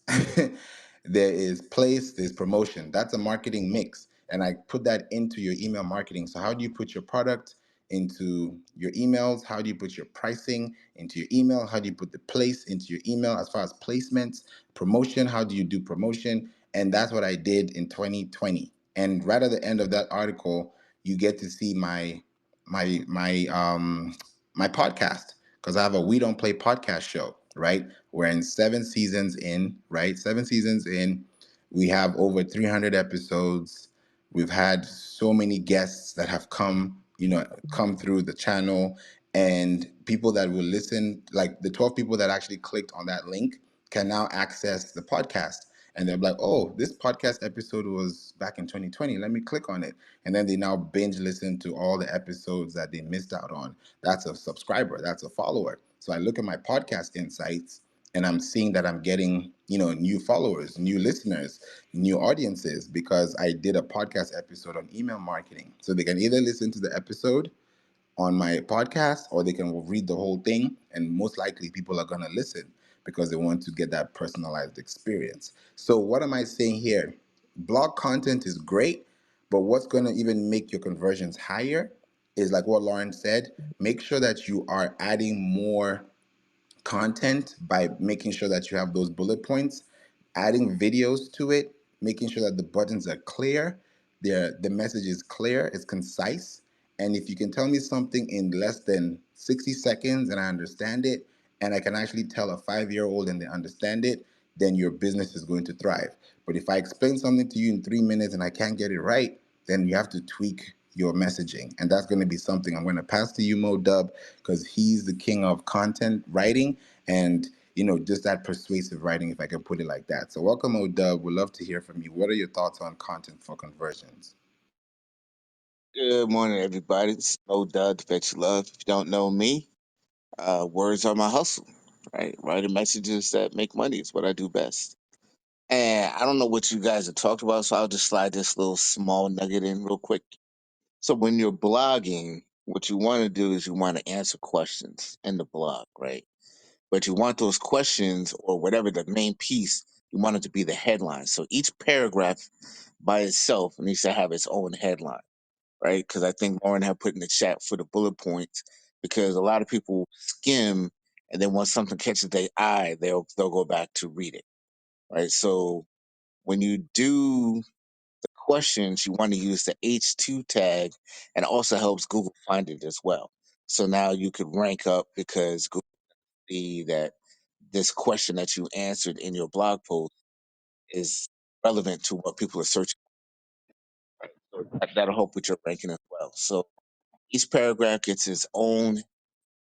A: there is place, there's promotion. That's a marketing mix. And I put that into your email marketing. So, how do you put your product into your emails? How do you put your pricing into your email? How do you put the place into your email as far as placements, promotion? How do you do promotion? And that's what I did in 2020. And right at the end of that article, you get to see my podcast, because I have a We Don't Play podcast show, right? We're in 7 seasons in, right? 7 seasons in. We have over 300 episodes. We've had so many guests that have come through the channel, and people that will listen, like the 12 people that actually clicked on that link can now access the podcast. And they're like, oh, this podcast episode was back in 2020. Let me click on it. And then they now binge listen to all the episodes that they missed out on. That's a subscriber, that's a follower. So I look at my podcast insights, and I'm seeing that I'm getting, new followers, new listeners, new audiences, because I did a podcast episode on email marketing. So they can either listen to the episode on my podcast, or they can read the whole thing, and most likely people are going to listen because they want to get that personalized experience. So what am I saying here? Blog content is great, but what's going to even make your conversions higher is, like what Lauren said, make sure that you are adding more content by making sure that you have those bullet points, adding videos to it, making sure that the buttons are clear, the message is clear, it's concise. And if you can tell me something in less than 60 seconds and I understand it, and I can actually tell a 5-year-old and they understand it, then your business is going to thrive. But if I explain something to you in 3 minutes and I can't get it right, then you have to tweak your messaging. And that's going to be something I'm going to pass to you, Mo Dub, because he's the king of content writing and just that persuasive writing, if I can put it like that. So welcome, Mo Dub. We'd love to hear from you. What are your thoughts on content for conversions?
E: Good morning, everybody. This is Mo Dub, Bet You Love. If you don't know me, words are my hustle, right? Writing messages that make money is what I do best. And I don't know what you guys have talked about, so I'll just slide this little small nugget in real quick. So when you're blogging, what you want to do is you want to answer questions in the blog, right? But you want those questions or whatever the main piece, you want it to be the headline. So each paragraph by itself needs to have its own headline, right? Because I think Lauren had put in the chat for the bullet points, because a lot of people skim, and then once something catches their eye, they'll go back to read it, right? So when you do the questions, you want to use the H2 tag, and it also helps Google find it as well. So now you could rank up because Google see that this question that you answered in your blog post is relevant to what people are searching. Right? So that'll help with your ranking as well. So each paragraph gets its own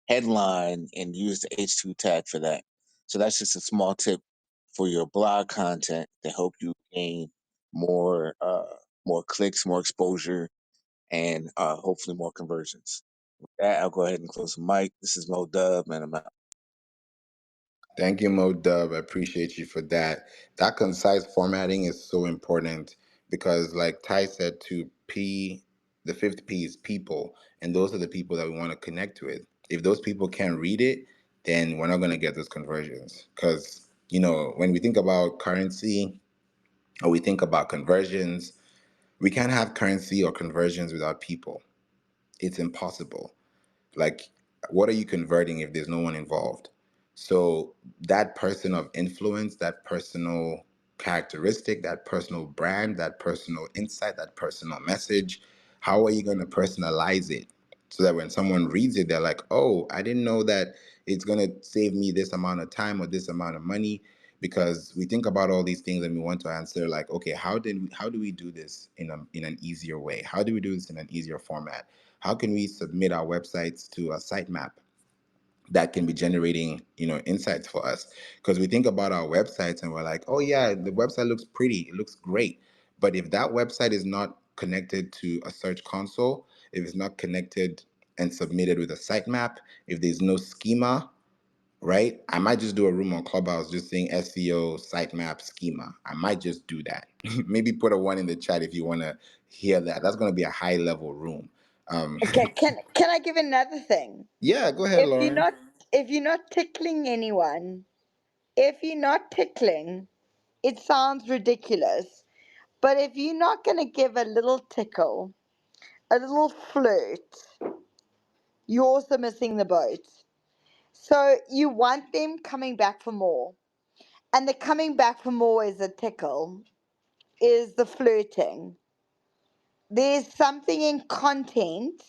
E: headline and use the H2 tag for that. So that's just a small tip for your blog content to help you gain more more clicks, more exposure, and hopefully more conversions. With that, I'll go ahead and close the mic. This is Mo Dub, and I'm out.
A: Thank you, Mo Dub. I appreciate you for that. That concise formatting is so important because, like Ty said, to P, the fifth P is people, and those are the people that we want to connect with. If those people can't read it, then we're not going to get those conversions. Because, when we think about currency or we think about conversions, we can't have currency or conversions without people. It's impossible. Like, what are you converting if there's no one involved? So that person of influence, that personal characteristic, that personal brand, that personal insight, that personal message, how are you going to personalize it so that when someone reads it, they're like, oh, I didn't know that it's going to save me this amount of time or this amount of money? Because we think about all these things and we want to answer like, okay, how do we do this in an easier way? How do we do this in an easier format? How can we submit our websites to a sitemap? that can be generating, insights for us. Because we think about our websites and we're like, oh yeah, the website looks pretty, it looks great. But if that website is not connected to a search console, if it's not connected and submitted with a sitemap, if there's no schema, right? I might just do a room on Clubhouse just saying SEO sitemap schema. I might just do that. Maybe put a one in the chat if you want to hear that. That's going to be a high level room. Um,
C: Okay, can I give another thing?
A: yeah, go ahead,
C: If you're
A: Lauren.
C: not if you're not tickling anyone, if you're not tickling, it sounds ridiculous. But if you're not gonna give a little tickle, a little flirt, you're also missing the boat. So you want them coming back for more. And the coming back for more is a tickle, is the flirting. There's something in content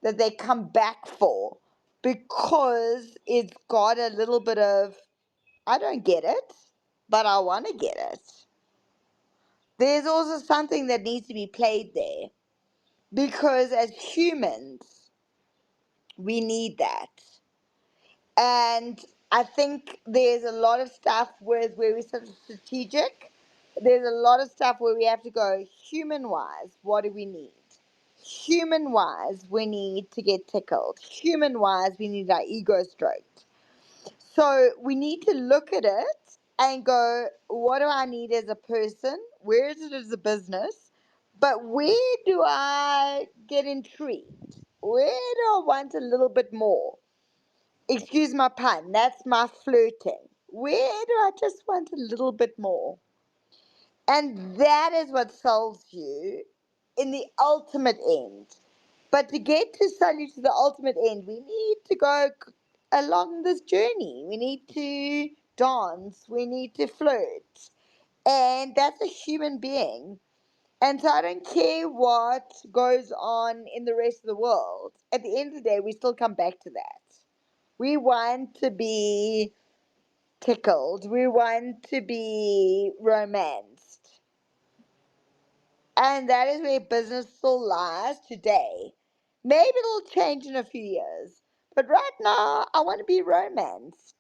C: that they come back for because it's got a little bit of, I don't get it, but I want to get it. There's also something that needs to be played there because as humans, we need that. And I think there's a lot of stuff with where we're sort of strategic. There's a lot of stuff where we have to go human wise, what do we need? Human wise, we need to get tickled. Human wise, we need our ego stroked. So we need to look at it and go, what do I need as a person? Where is it as a business? But where do I get intrigued? Where do I want a little bit more? Excuse my pun, that's my flirting. Where do I just want a little bit more? And that is what sells you in the ultimate end. But to get to sell you to the ultimate end, we need to go along this journey. We need to dance, we need to flirt. And that's a human being. And so I don't care what goes on in the rest of the world. At the end of the day, we still come back to that. We want to be tickled. We want to be romanced. And that is where business still lies today. Maybe it'll change in a few years. But right now, I want to be romanced.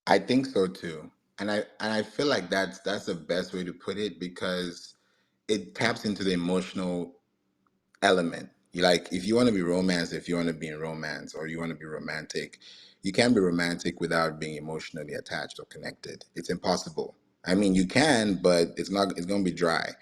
A: I think so too. And I feel like that's the best way to put it because it taps into the emotional element. You like if you want to be romance, if you want to be in romance or you want to be romantic, you can't be romantic without being emotionally attached or connected. It's impossible. I mean, you can, but it's going to be dry.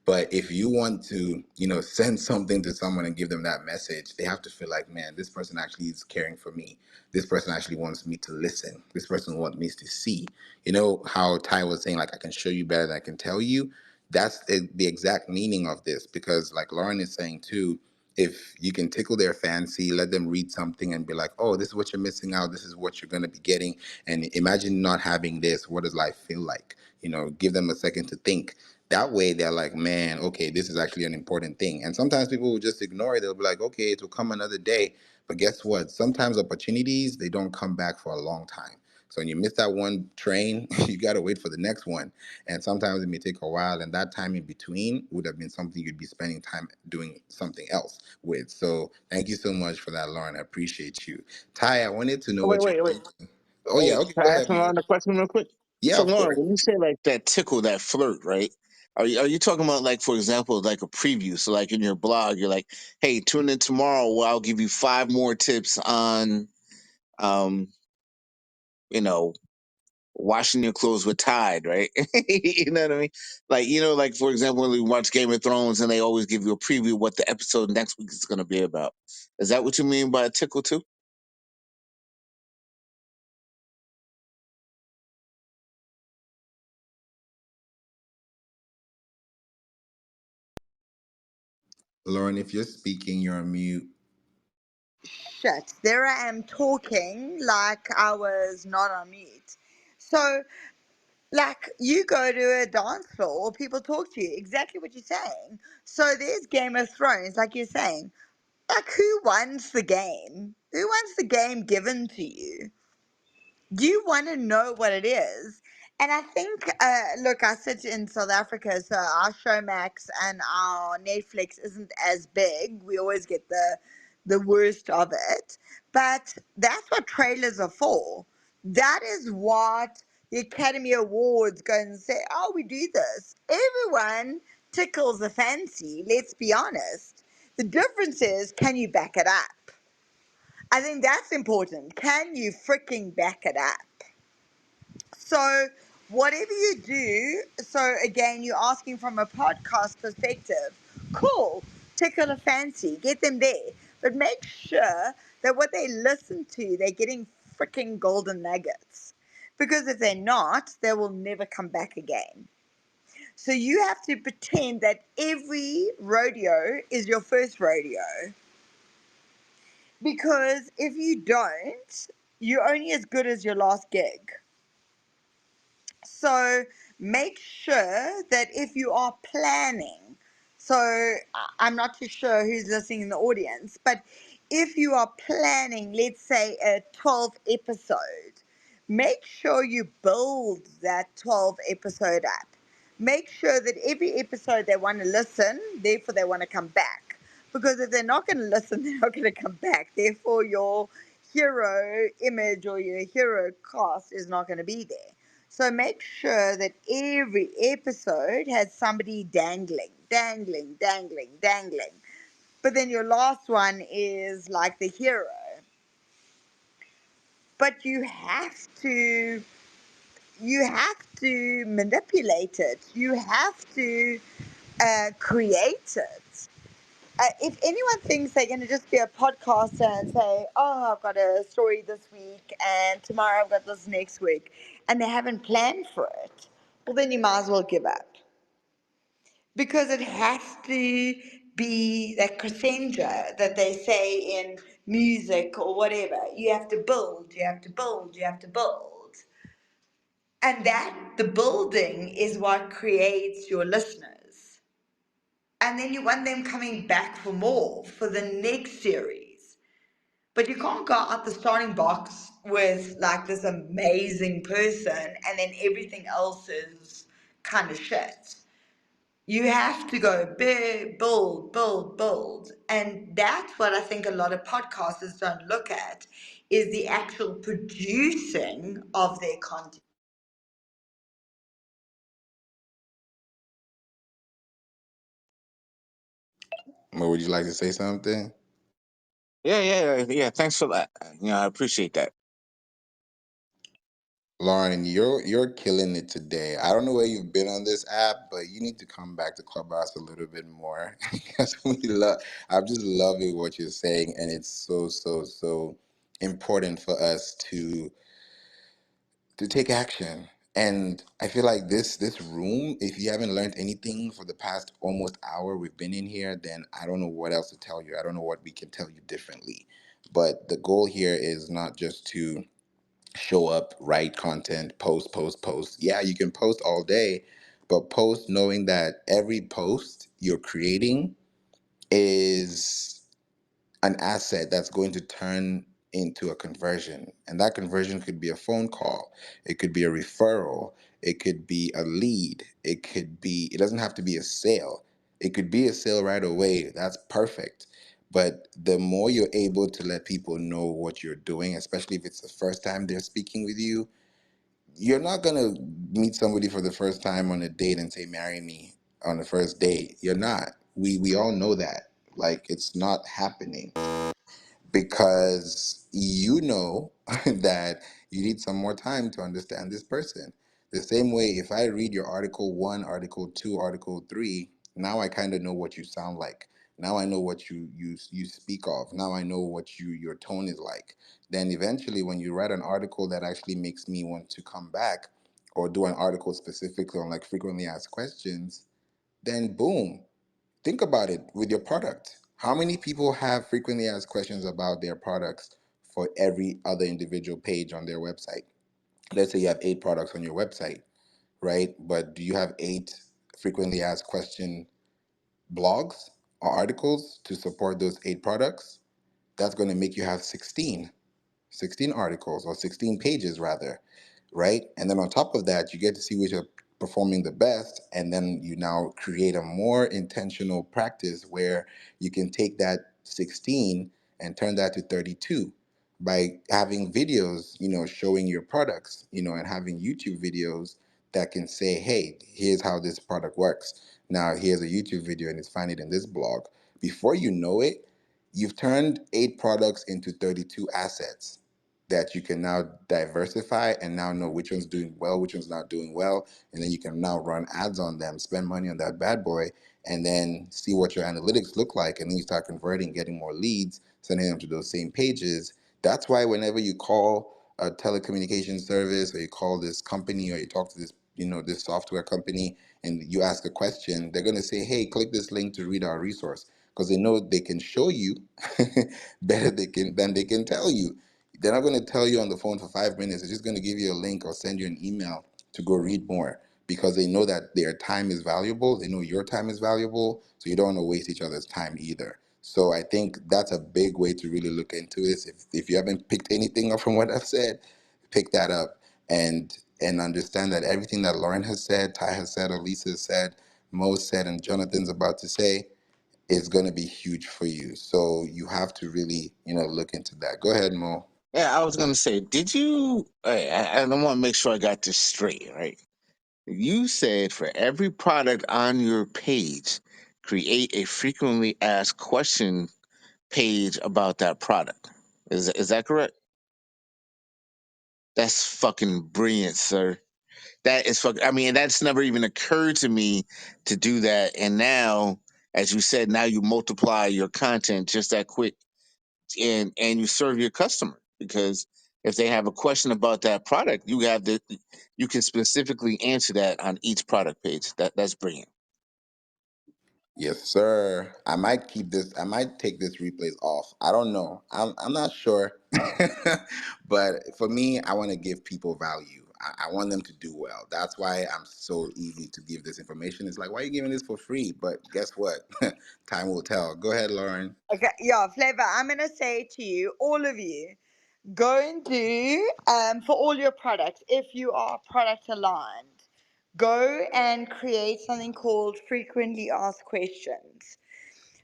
A: But if you want to, send something to someone and give them that message, they have to feel like, man, this person actually is caring for me. This person actually wants me to listen. This person wants me to see. You know how Ty was saying, like, I can show you better than I can tell you. That's the exact meaning of this because like Lauren is saying too, if you can tickle their fancy, let them read something and be like, oh, this is what you're missing out, this is what you're going to be getting, and imagine not having this, what does life feel like? Give them a second to think. That way they're like, man, okay, this is actually an important thing. And sometimes people will just ignore it. They'll be like, okay, it will come another day. But guess what, sometimes opportunities, they don't come back for a long time. So when you miss that one train, you got to wait for the next one. And sometimes it may take a while. And that time in between would have been something you'd be spending time doing something else with. So thank you so much for that, Lauren. I appreciate you. Ty, I wanted to know
E: Wait,
A: what you're
E: wait, wait.
A: thinking. Oh, yeah.
E: Hey,
A: Okay.
E: can
A: Go
E: I ask
A: ahead, man.
E: Lauren a question real quick?
A: Yeah,
E: So,
A: of
E: Lauren,
A: course.
E: when you say like that tickle, that flirt, right? Are you talking about like, for example, like a preview? So, like in your blog, you're like, "Hey, tune in tomorrow where I'll give you 5 more tips on, um, you know, washing your clothes with Tide, right?" You know what I mean? Like, like for example, when we watch Game of Thrones and they always give you a preview of what the episode next week is going to be about. Is that what you mean by a tickle too?
A: Lauren, if you're speaking, you're on mute.
C: Shit, there I am talking like I was not on mute. So, like, you go to a dance floor, or people talk to you, exactly what you're saying. So, there's Game of Thrones, like you're saying. Like, who wants the game? Who wants the game given to you? You want to know what it is. And I think, look, I sit in South Africa, so our Showmax and our Netflix isn't as big. We always get the worst of it. But that's what trailers are for. That is what the Academy Awards go and say, oh, we do this. Everyone tickles the fancy, let's be honest. The difference is, can you back it up? I think that's important. Can you freaking back it up? So, whatever you do, so again, you're asking from a podcast perspective, cool, tickle a fancy, get them there. But make sure that what they listen to, they're getting freaking golden nuggets. Because if they're not, they will never come back again. So, you have to pretend that every rodeo is your first rodeo. Because if you don't, you're only as good as your last gig. So make sure that if you are planning, so I'm not too sure who's listening in the audience, but if you are planning, let's say a 12 episode, make sure you build that 12 episode up. Make sure that every episode they want to listen, therefore they want to come back. Because if they're not going to listen, they're not going to come back. Therefore, your hero image or your hero cast is not going to be there. So make sure that every episode has somebody dangling, dangling, dangling, dangling. But then your last one is like the hero. But you have to manipulate it. You have to create it. If anyone thinks they're going to just be a podcaster and say, oh, I've got a story this week and tomorrow I've got this next week, and they haven't planned for it, well, then you might as well give up. Because it has to be that crescendo that they say in music or whatever. You have to build, you have to build, you have to build. And that, the building, is what creates your listeners. And then you want them coming back for more, for the next series. But you can't go out the starting box with like this amazing person and then everything else is kind of shit. You have to go big, build, build, build. And that's what I think a lot of podcasters don't look at, is the actual producing of their content.
A: Mo, would you like to say something?
E: Yeah. Thanks for that. I appreciate that.
A: Lauren, you're killing it today. I don't know where you've been on this app, but you need to come back to Clubhouse a little bit more because we love. I'm just loving what you're saying, and it's so important for us to take action. And I feel like this room, if you haven't learned anything for the past almost hour we've been in here, then I don't know what else to tell you. I don't know what we can tell you differently. But the goal here is not just to show up, write content, post. Yeah, you can post all day, but post knowing that every post you're creating is an asset that's going to turn into a conversion. And that conversion could be a phone call, it could be a referral, it could be a lead, it doesn't have to be a sale. It could be a sale right away. That's perfect. But the more you're able to let people know what you're doing, especially if it's the first time they're speaking with you, you're not going to meet somebody for the first time on a date and say, marry me on the first date. You're not. We all know that. Like, it's not happening because you know that you need some more time to understand this person. The same way, if I read your article one, article two, article three, now I kind of know what you sound like. Now I know what you speak of. Now I know what your tone is like. Then eventually, when you write an article that actually makes me want to come back, or do an article specifically on like frequently asked questions, then boom, think about it with your product. How many people have frequently asked questions about their products for every other individual page on their website? Let's say you have 8 products on your website, right? But do you have 8 frequently asked question blogs or articles to support those 8 products? That's going to make you have 16 articles, or 16 pages rather, right? And then on top of that, you get to see which are performing the best. And then you now create a more intentional practice where you can take that 16 and turn that to 32 by having videos, showing your products, and having YouTube videos that can say, hey, here's how this product works. Now, here's a YouTube video and it's find it in this blog. Before you know it, you've turned 8 products into 32 assets that you can now diversify and now know which one's doing well, which one's not doing well. And then you can now run ads on them, spend money on that bad boy, and then see what your analytics look like. And then you start converting, getting more leads, sending them to those same pages. That's why whenever you call a telecommunication service or you call this company or you talk to this software company and you ask a question, they're going to say, hey, click this link to read our resource, because they know they can show you better than they can tell you. They're not going to tell you on the phone for 5 minutes. They're just going to give you a link or send you an email to go read more, because they know that their time is valuable. They know your time is valuable. So you don't want to waste each other's time either. So I think that's a big way to really look into this. If you haven't picked anything up from what I've said, pick that up and understand that everything that Lauren has said, Ty has said, Elisa has said, Mo said, and Jonathan's about to say is going to be huge for you. So you have to really, look into that. Go ahead, Mo.
E: Yeah, I was gonna say, did you? I don't want to make sure I got this straight, right? You said for every product on your page, create a frequently asked question page about that product. Is that correct? That's fucking brilliant, sir. That is fucking. I mean, that's never even occurred to me to do that. And now, as you said, now you multiply your content just that quick, and you serve your customer, because if they have a question about that product, you can specifically answer that on each product page. That's brilliant.
A: Yes, sir. I might keep this. I might take this replays off. I don't know. I'm not sure. But for me, I want to give people value. I want them to do well. That's why I'm so easy to give this information. It's like, why are you giving this for free? But guess what? Time will tell. Go ahead, Lauren.
C: Okay, yeah, Flavor, I'm going to say to you, all of you, go and do for all your products, if you are product aligned, go and create something called frequently asked questions.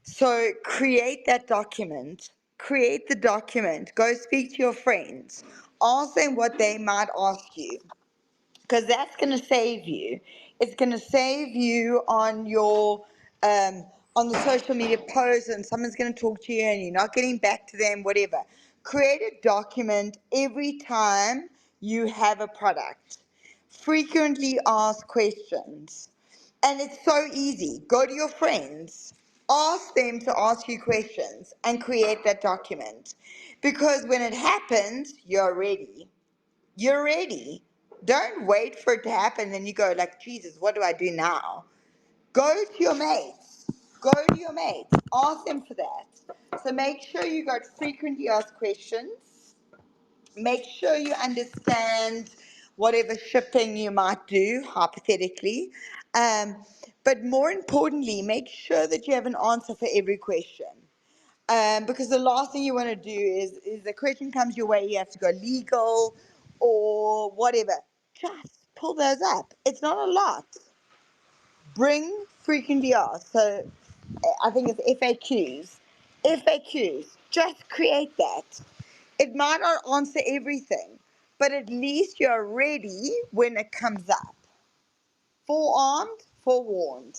C: So create that document, create the document, go speak to your friends, ask them what they might ask you, because that's going to save you. It's going to save you on your on the social media posts, and someone's going to talk to you and you're not getting back to them, whatever. Create a document every time you have a product. Frequently asked questions. And it's so easy. Go to your friends, ask them to ask you questions, and create that document. Because when it happens, you're ready. You're ready. Don't wait for it to happen and you go like, Jesus, what do I do now? Go to your mates. Go to your mates. Ask them for that. So make sure you got frequently asked questions. Make sure you understand whatever shipping you might do, hypothetically. Um, but more importantly, make sure that you have an answer for every question. Because the last thing you want to do is the question comes your way, you have to go legal or whatever. Just pull those up. It's not a lot. Bring frequently asked. So I think it's FAQs. FAQs. Just create that. It might not answer everything, but at least you're ready when it comes up. Forearmed, forewarned.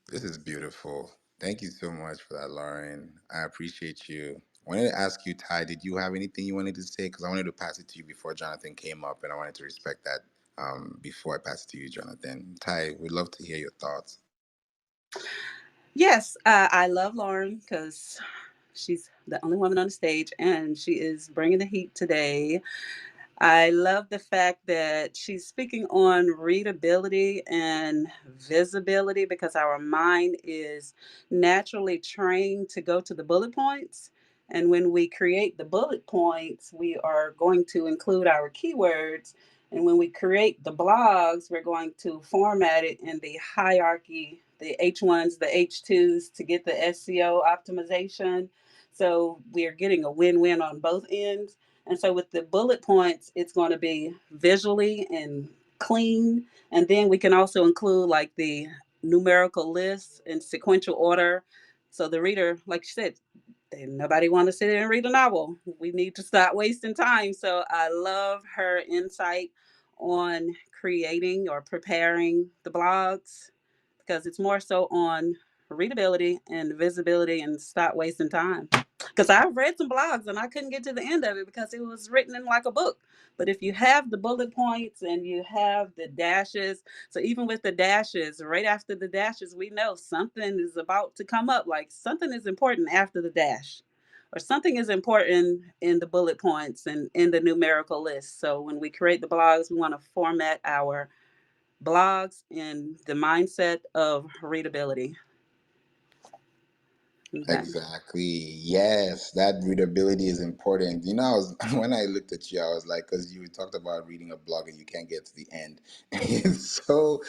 A: This is beautiful. Thank you so much for that, Lauren. I appreciate you. I wanted to ask you, Ty, did you have anything you wanted to say? Because I wanted to pass it to you before Jonathan came up, and I wanted to respect that before I pass it to you, Jonathan. Ty, we'd love to hear your thoughts.
B: Yes, I love Lauren because she's the only woman on the stage and she is bringing the heat today. I love the fact that she's speaking on readability and visibility because our mind is naturally trained to go to the bullet points. And when we create the bullet points, we are going to include our keywords. And when we create the blogs, we're going to format it in the hierarchy, the H1s, the H2s to get the SEO optimization. So we're getting a win win on both ends. And so with the bullet points, it's going to be visually and clean. And then we can also include like the numerical lists in sequential order So the reader, like you said, nobody want to sit there and read a novel. We need to stop wasting time. So I love her insight on creating or preparing the blogs, because it's more so on readability and visibility, and stop wasting time. Because I've read some blogs and I couldn't get to the end of it because it was written in like a book. But if you have the bullet points and you have the dashes, so even with the dashes, right after the dashes, we know something is about to come up. Like something is important after the dash, or something is important in the bullet points and in the numerical list. So when we create the blogs, we want to format our blogs in the mindset of readability. Okay.
A: Exactly. Yes, that readability is important. You know, I was when I looked at you, I was like, because you talked about reading a blog and you can't get to the end. It's so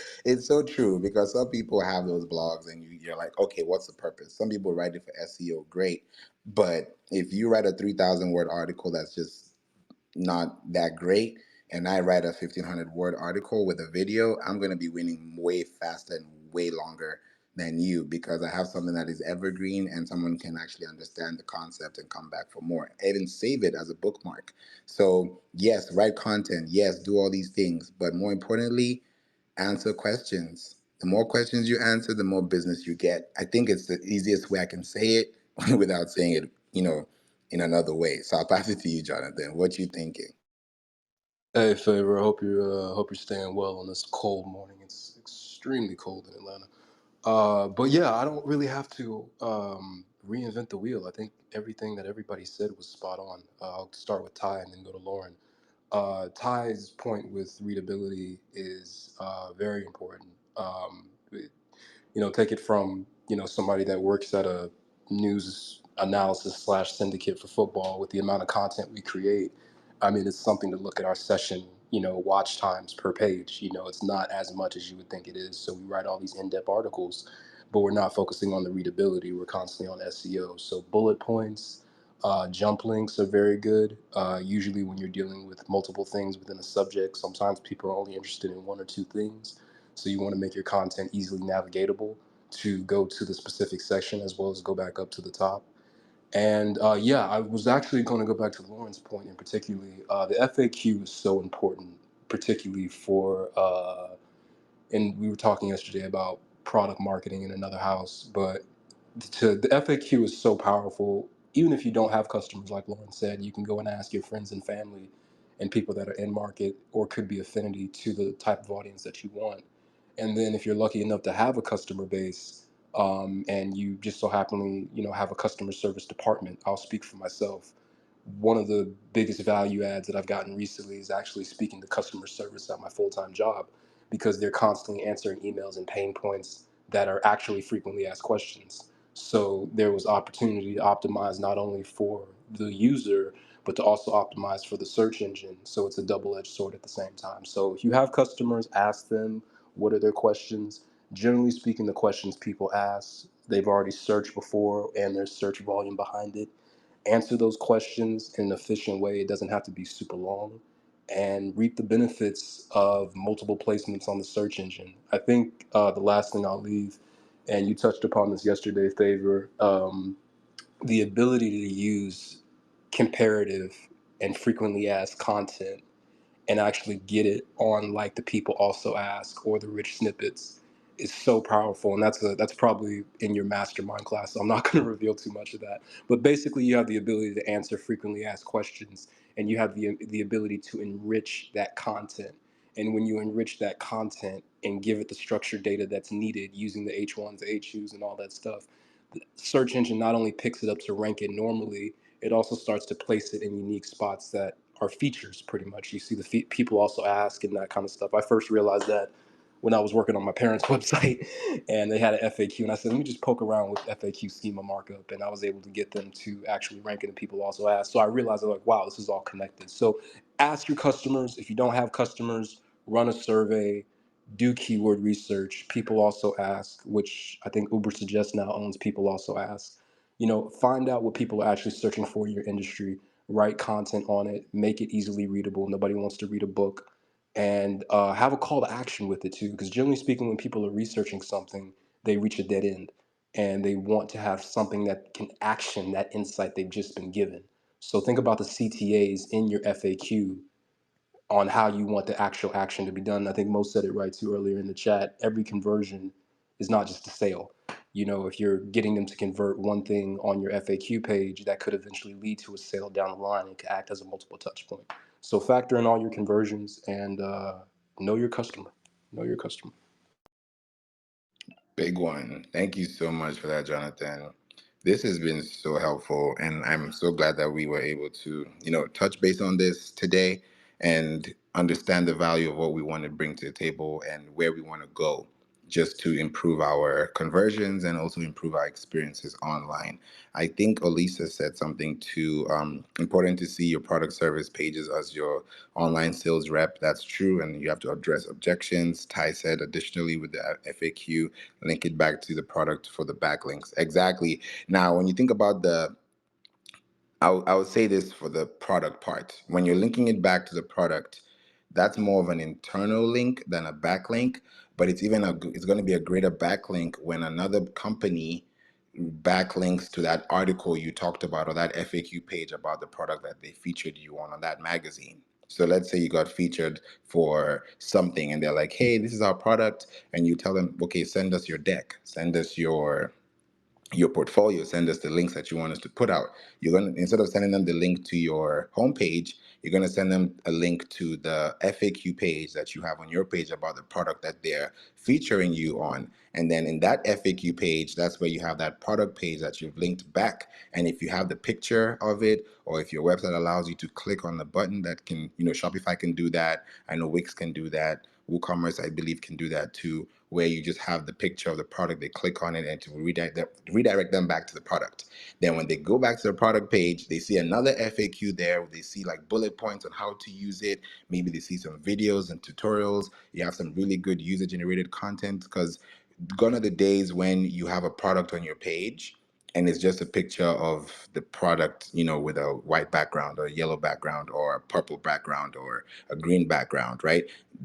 A: true because some people have those blogs and you're like, okay, what's the purpose? Some people write it for SEO, great, but if you write a 3,000 word article that's just not that great, and I write a 1,500 word article with a video, I'm going to be winning way faster and way longer than you because I have something that is evergreen and someone can actually understand the concept and come back for more. Even save it as a bookmark. So, yes, write content. Yes, do all these things. But more importantly, answer questions. The more questions you answer, the more business you get. I think it's the easiest way I can say it without saying it, in another way. So I'll pass it to you, Jonathan. What you thinking?
F: Hey, Favor. I hope you're staying well on this cold morning. It's extremely cold in Atlanta. But yeah, I don't really have to reinvent the wheel. I think everything that everybody said was spot on. I'll start with Ty and then go to Lauren. Ty's point with readability is very important. Take it from somebody that works at a news analysis slash syndicate for football. With the amount of content we create, I mean, it's something to look at our session watch times per page. It's not as much as you would think it is. So we write all these in-depth articles, but we're not focusing on the readability. We're constantly on SEO. So bullet points, jump links are very good. Usually when you're dealing with multiple things within a subject, sometimes people are only interested in one or two things. So you want to make your content easily navigatable to go to the specific section as well as go back up to the top. And yeah, I was actually going to go back to Lauren's point in particularly. The FAQ is so important, particularly for, and we were talking yesterday about product marketing in another house, but the FAQ is so powerful. Even if you don't have customers, like Lauren said, you can go and ask your friends and family and people that are in market or could be affinity to the type of audience that you want. And then if you're lucky enough to have a customer base, and you just so happily, have a customer service department, I'll speak for myself. One of the biggest value adds that I've gotten recently is actually speaking to customer service at my full-time job because they're constantly answering emails and pain points that are actually frequently asked questions. So there was opportunity to optimize not only for the user, but to also optimize for the search engine. So it's a double-edged sword at the same time. So if you have customers, ask them what are their questions. Generally speaking, the questions people ask, they've already searched before and there's search volume behind it. Answer those questions in an efficient way. It doesn't have to be super long, and reap the benefits of multiple placements on the search engine. I think the last thing I'll leave, and you touched upon this yesterday, Favor, the ability to use comparative and frequently asked content and actually get it on like the people also ask or the rich snippets is so powerful. And that's probably in your mastermind class, so I'm not going to reveal too much of that. But basically you have the ability to answer frequently asked questions, and you have the ability to enrich that content. And when you enrich that content and give it the structured data that's needed using the H1s, the H2s, and all that stuff, the search engine not only picks it up to rank it normally, it also starts to place it in unique spots that are features. Pretty much, you see the people also ask and that kind of stuff. I first realized that when I was working on my parents' website, and they had an FAQ, and I said, let me just poke around with FAQ schema markup, and I was able to get them to actually rank it, and people also ask. So I realized, like, wow, this is all connected. So ask your customers. If you don't have customers, run a survey, do keyword research. People also ask, which I think Uber suggests now owns People Also Ask. Find out what people are actually searching for in your industry, write content on it, make it easily readable. Nobody wants to read a book. And have a call to action with it too, because generally speaking, when people are researching something, they reach a dead end. and they want to have something that can action that insight they've just been given. So think about the CTAs in your FAQ on how you want the actual action to be done. I think Mo said it right too earlier in the chat. Every conversion is not just a sale. You know, if you're getting them to convert one thing on your FAQ page, that could eventually lead to a sale down the line and could act as a multiple touch point. So factor in all your conversions and know your customer. Know your customer.
A: Big one. Thank you so much for that, Jonathan. This has been so helpful, and I'm so glad that we were able to, touch base on this today and understand the value of what we want to bring to the table and where we want to go just to improve our conversions and also improve our experiences online. I think Elisa said something too important to see your product service pages as your online sales rep. That's true, and you have to address objections. Ty said additionally with the FAQ, link it back to the product for the backlinks. Exactly. Now, when you think about I would say this for the product part. When you're linking it back to the product, that's more of an internal link than a backlink, but it's going to be a greater backlink when another company backlinks to that article you talked about or that FAQ page about the product that they featured you on that magazine. So let's say you got featured for something and they're like, "Hey, this is our product." And you tell them, "Okay, send us your deck, send us your portfolio, send us the links that you want us to put out." You're going to, instead of sending them the link to your homepage, you're going to send them a link to the FAQ page that you have on your page about the product that they're featuring you on. And then in that FAQ page, that's where you have that product page that you've linked back. And if you have the picture of it, or if your website allows you to click on the button that can, Shopify can do that. I know Wix can do that. WooCommerce, I believe, can do that too, where you just have the picture of the product, they click on it, and to redirect them back to the product. Then when they go back to the product page, they see another FAQ there, where they see like bullet points on how to use it. Maybe they see some videos and tutorials. You have some really good user-generated content, because gone are the days when you have a product on your page and it's just a picture of the product, with a white background or a yellow background or a purple background or a green background, right?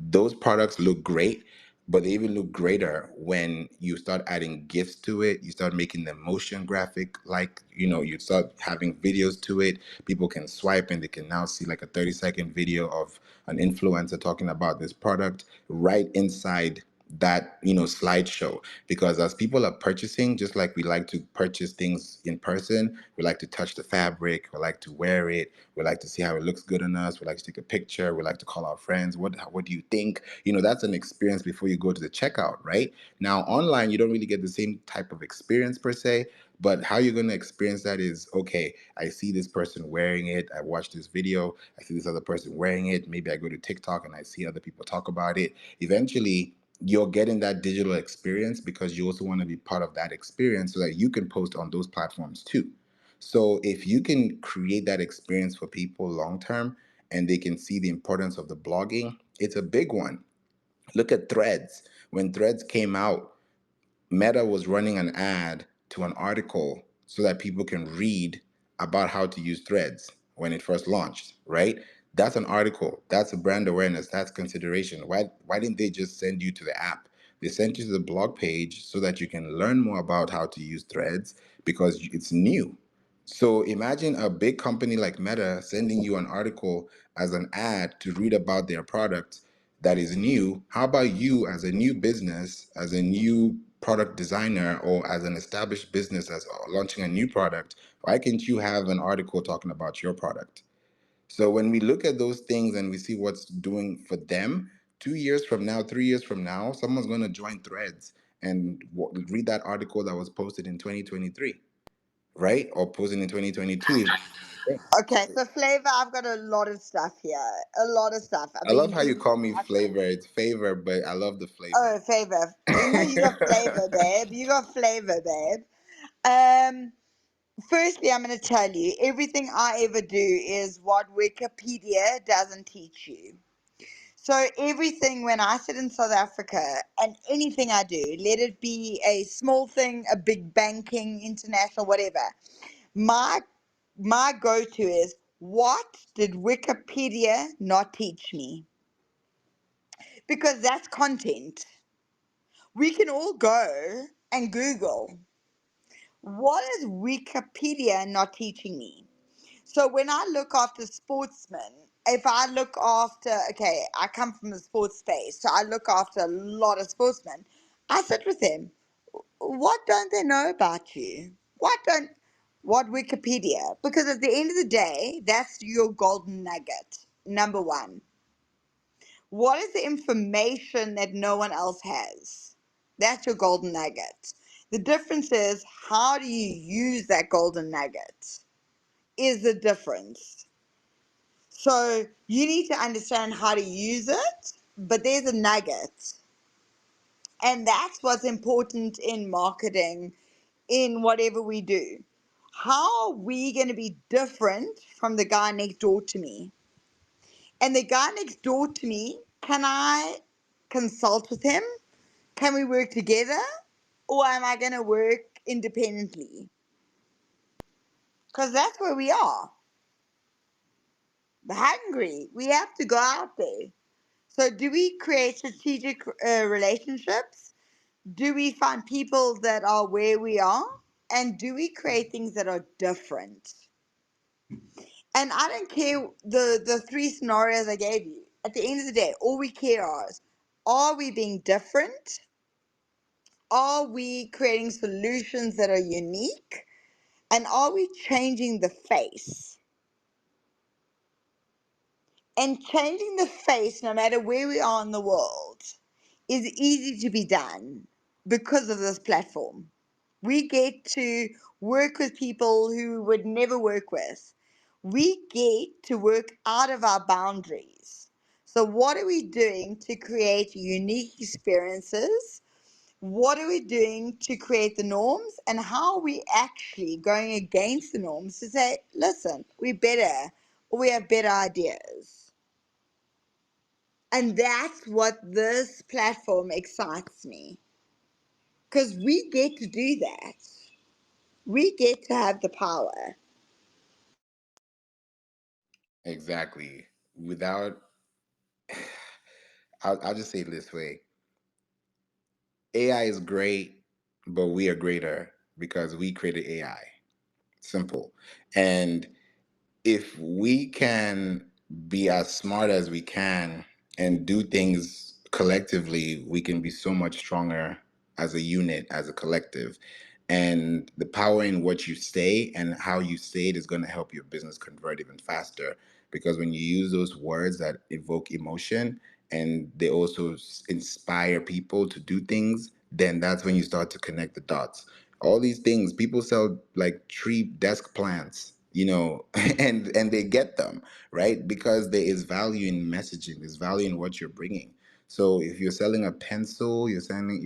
A: Those products look great, but they even look greater when you start adding gifs to it. You start making them motion graphic, like, you start having videos to it. People can swipe and they can now see like a 30-second video of an influencer talking about this product right inside that slideshow. Because as people are purchasing, just like we like to purchase things in person, we like to touch the fabric, we like to wear it, we like to see how it looks good on us, we like to take a picture, we like to call our friends, what do you think? That's an experience before you go to the checkout, right? Now online you don't really get the same type of experience per se, but how you're going to experience that is, okay, I see this person wearing it, I watch this video, I see this other person wearing it, maybe I go to TikTok and I see other people talk about it. Eventually you're getting that digital experience because you also want to be part of that experience so that you can post on those platforms too. So if you can create that experience for people long term and they can see the importance of the blogging, it's a big one. Look at Threads. When Threads came out, Meta was running an ad to an article so that people can read about how to use Threads when it first launched, right? That's an article. That's a brand awareness. That's consideration. Why didn't they just send you to the app? They sent you to the blog page so that you can learn more about how to use Threads because it's new. So imagine a big company like Meta sending you an article as an ad to read about their product that is new. How about you as a new business, as a new product designer, or as an established business as launching a new product? Why can't you have an article talking about your product? So when we look at those things and we see what's doing for them, 2 years from now, 3 years from now, someone's going to join Threads and read that article that was posted in 2023, right? Or posted in 2022.
C: Okay, so flavor, I've got a lot of stuff here. A lot of stuff. I've
A: I love
C: been
A: how you
C: busy.
A: call me flavor. It's favor, but I love the flavor.
C: Oh, favor. You got flavor, babe. You got flavor, babe. Um, Firstly, I'm going to tell you everything I ever do is what Wikipedia doesn't teach you. So everything when I sit in South Africa and anything I do, let it be a small thing, a big banking, international, whatever, my my go-to is what did Wikipedia not teach me? Because that's content. We can all go and Google. What is Wikipedia not teaching me? So when I look after sportsmen, if I look after, okay, I come from the sports space, so I look after a lot of sportsmen. I sit with them. What don't they know about you? What Wikipedia? Because at the end of the day, that's your golden nugget. Number one, what is the information that no one else has? That's your golden nugget. The difference is how do you use that golden nugget? Is the difference. So you need to understand how to use it, but there's a nugget. And that's what's important in marketing, in whatever we do. How are we going to be different from the guy next door to me? And the guy next door to me, can I consult with him? Can we work together? Or am I going to work independently? Because that's where we are. Hungry. We have to go out there. So, do we create strategic relationships? Do we find people that are where we are? And do we create things that are different? And I don't care the three scenarios I gave you. At the end of the day, all we care is, are we being different? Are we creating solutions that are unique? And are we changing the face? And changing the face, no matter where we are in the world, is easy to be done because of this platform. We get to work with people who we would never work with. We get to work out of our boundaries. So, what are we doing to create unique experiences? What are we doing to create the norms? And how are we actually going against the norms to say, listen, we're better or we have better ideas? And that's what this platform excites me because we get to do that. We get to have the power.
A: Exactly. Without, I'll just say it this way: AI is great, but we are greater because we created AI. Simple. And if we can be as smart as we can and do things collectively, we can be so much stronger as a unit, as a collective. And the power in what you say and how you say it is going to help your business convert even faster. Because when you use those words that evoke emotion and they also inspire people to do things, then that's when you start to connect the dots. All these things, people sell like tree desk plants, and they get them, right? Because there is value in messaging, there's value in what you're bringing. So if you're selling a pencil, you're selling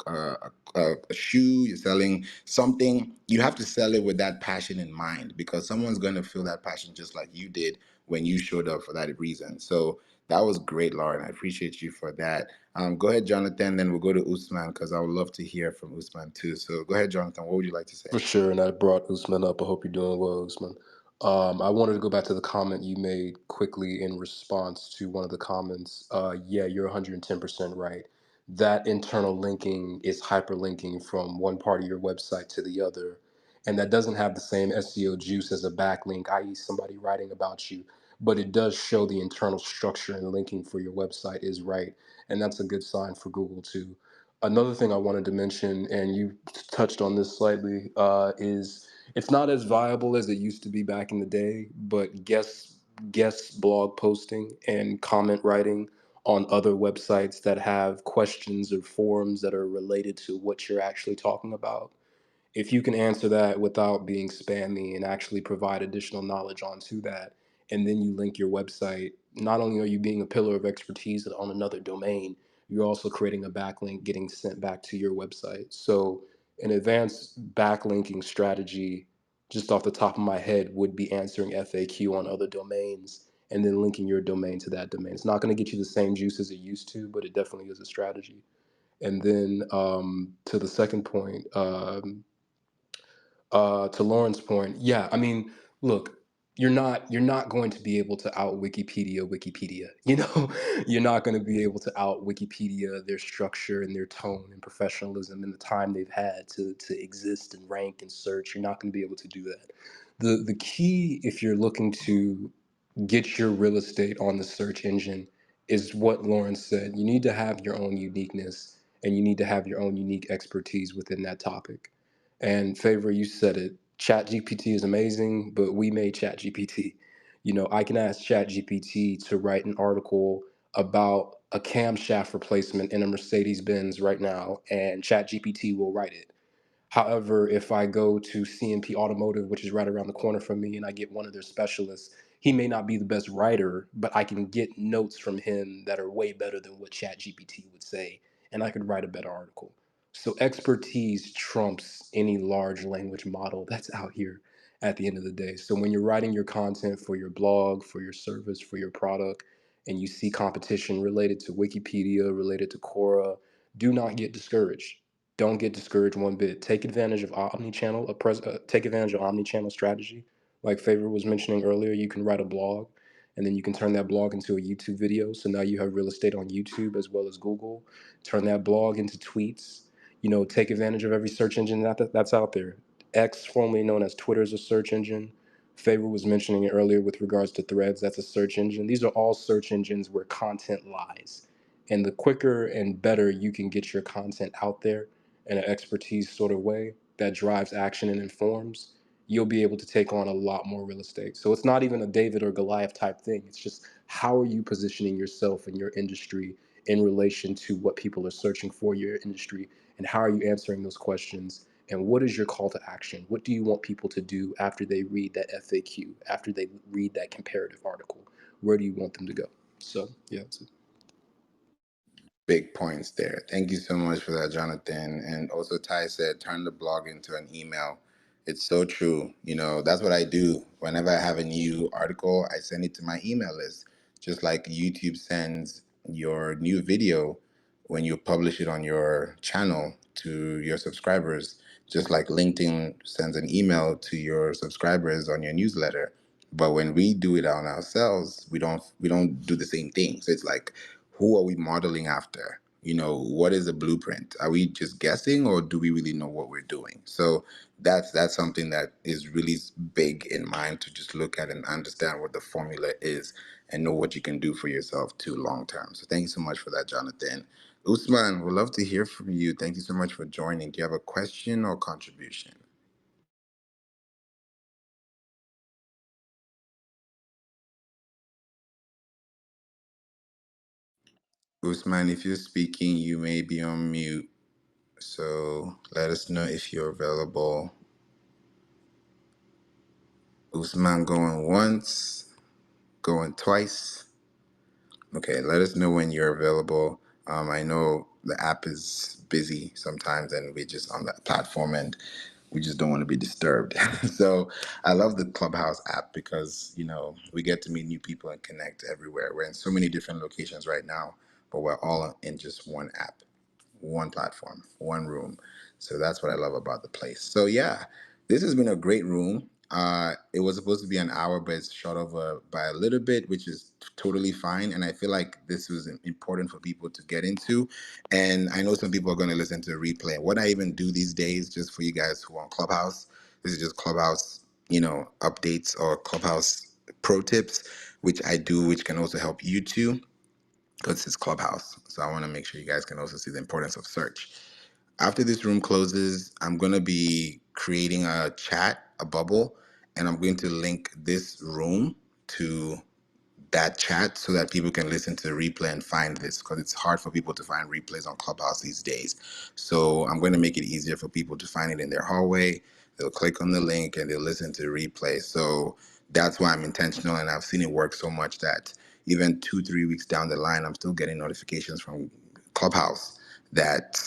A: a shoe, you're selling something, you have to sell it with that passion in mind, because someone's going to feel that passion just like you did when you showed up for that reason. So that was great, Lauren. I appreciate you for that. Go ahead, Jonathan. Then we'll go to Usman because I would love to hear from Usman too. So go ahead, Jonathan. What would you like to say?
F: For sure, and I brought Usman up. I hope you're doing well, Usman. I wanted to go back to the comment you made quickly in response to one of the comments. Yeah, you're 110% right. That internal linking is hyperlinking from one part of your website to the other, and that doesn't have the same SEO juice as a backlink, i.e., somebody writing about you. But it does show the internal structure and linking for your website is right, and that's a good sign for Google too. Another thing I wanted to mention, and you touched on this slightly, is it's not as viable as it used to be back in the day, but guest blog posting and comment writing on other websites that have questions or forums that are related to what you're actually talking about, if you can answer that without being spammy and actually provide additional knowledge onto that, and then you link your website, not only are you being a pillar of expertise on another domain, you're also creating a backlink getting sent back to your website. So an advanced backlinking strategy, just off the top of my head, would be answering FAQ on other domains and then linking your domain to that domain. It's not going to get you the same juice as it used to, but it definitely is a strategy. And then to the second point, to Lauren's point, yeah, I mean, look, you're not going to be able to out Wikipedia. You know, you're not going to be able to out Wikipedia their structure and their tone and professionalism and the time they've had to exist and rank and search. You're not going to be able to do that. The key, if you're looking to get your real estate on the search engine, is what Lauren said. You need to have your own uniqueness, and you need to have your own unique expertise within that topic. And Favor, you said it. Chat GPT is amazing, but we made Chat GPT. You know, I can ask Chat GPT to write an article about a camshaft replacement in a Mercedes Benz right now, and Chat GPT will write it. However, if I go to CNP Automotive, which is right around the corner from me, and I get one of their specialists, he may not be the best writer, but I can get notes from him that are way better than what ChatGPT would say, and I could write a better article. So expertise trumps any large language model that's out here at the end of the day. So when you're writing your content for your blog, for your service, for your product, and you see competition related to Wikipedia, related to Quora, do not get discouraged. Don't get discouraged one bit. Take advantage of omni-channel. Take advantage of omni-channel strategy. Like Favor was mentioning earlier, you can write a blog, and then you can turn that blog into a YouTube video. So now you have real estate on YouTube as well as Google. Turn that blog into tweets. You know, take advantage of every search engine that's out there. X, formerly known as Twitter, is a search engine. Favor was mentioning it earlier with regards to Threads. That's a search engine. These are all search engines where content lies. And the quicker and better you can get your content out there in an expertise sort of way that drives action and informs, you'll be able to take on a lot more real estate. So it's not even a David or Goliath type thing. It's just how are you positioning yourself in your industry in relation to what people are searching for your industry, and how are you answering those questions, and what is your call to action? What do you want people to do after they read that FAQ, after they read that comparative article? Where do you want them to go? So yeah, that's it.
A: Big points there. Thank you so much for that, Jonathan. And also, Ty said, turn the blog into an email. It's so true. You know, that's what I do. Whenever I have a new article, I send it to my email list. Just like YouTube sends your new video when you publish it on your channel to your subscribers, just like LinkedIn sends an email to your subscribers on your newsletter. But when we do it on ourselves, we don't do the same thing. So it's like, who are we modeling after? You know, what is the blueprint? Are we just guessing, or do we really know what we're doing? So that's something that is really big in mind, to just look at and understand what the formula is and know what you can do for yourself too long term. So thank you so much for that, Jonathan. Usman, we'd love to hear from you. Thank you so much for joining. Do you have a question or contribution? Usman, if you're speaking, you may be on mute. So let us know if you're available. Usman going once, going twice. Okay, let us know when you're available. I know the app is busy sometimes, and we're just on that platform, and we just don't want to be disturbed. So I love the Clubhouse app because, you know, we get to meet new people and connect everywhere. We're in so many different locations right now, but we're all in just one app, one platform, one room. So that's what I love about the place. So yeah, this has been a great room. It was supposed to be an hour, but it's short over by a little bit, which is totally fine. And I feel like this was important for people to get into. And I know some people are going to listen to the replay. What I even do these days, just for you guys who are on Clubhouse, this is just Clubhouse, you know, updates or Clubhouse pro tips, which I do, which can also help you too, because it's Clubhouse. So I want to make sure you guys can also see the importance of search. After this room closes, I'm going to be creating a chat, a bubble, and I'm going to link this room to that chat so that people can listen to the replay and find this, because it's hard for people to find replays on Clubhouse these days. So I'm going to make it easier for people to find it in their hallway. They'll click on the link and they'll listen to the replay. So that's why I'm intentional, and I've seen it work so much that even 2-3 weeks down the line, I'm still getting notifications from Clubhouse that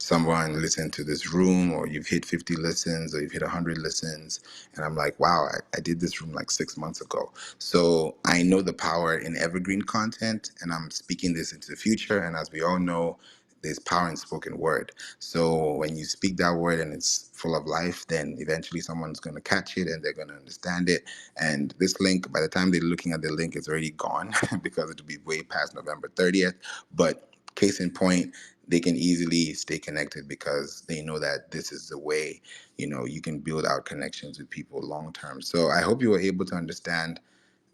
A: someone listened to this room, or you've hit 50 listens, or you've hit 100 listens. And I'm like, wow, I did this room like 6 months ago. So I know the power in evergreen content, and I'm speaking this into the future. And as we all know, there's power in spoken word. So when you speak that word and it's full of life, then eventually someone's going to catch it and they're going to understand it. And this link, by the time they're looking at the link, it's already gone because it'll be way past November 30th. But case in point, they can easily stay connected because they know that this is the way, you can build out connections with people long term. So I hope you were able to understand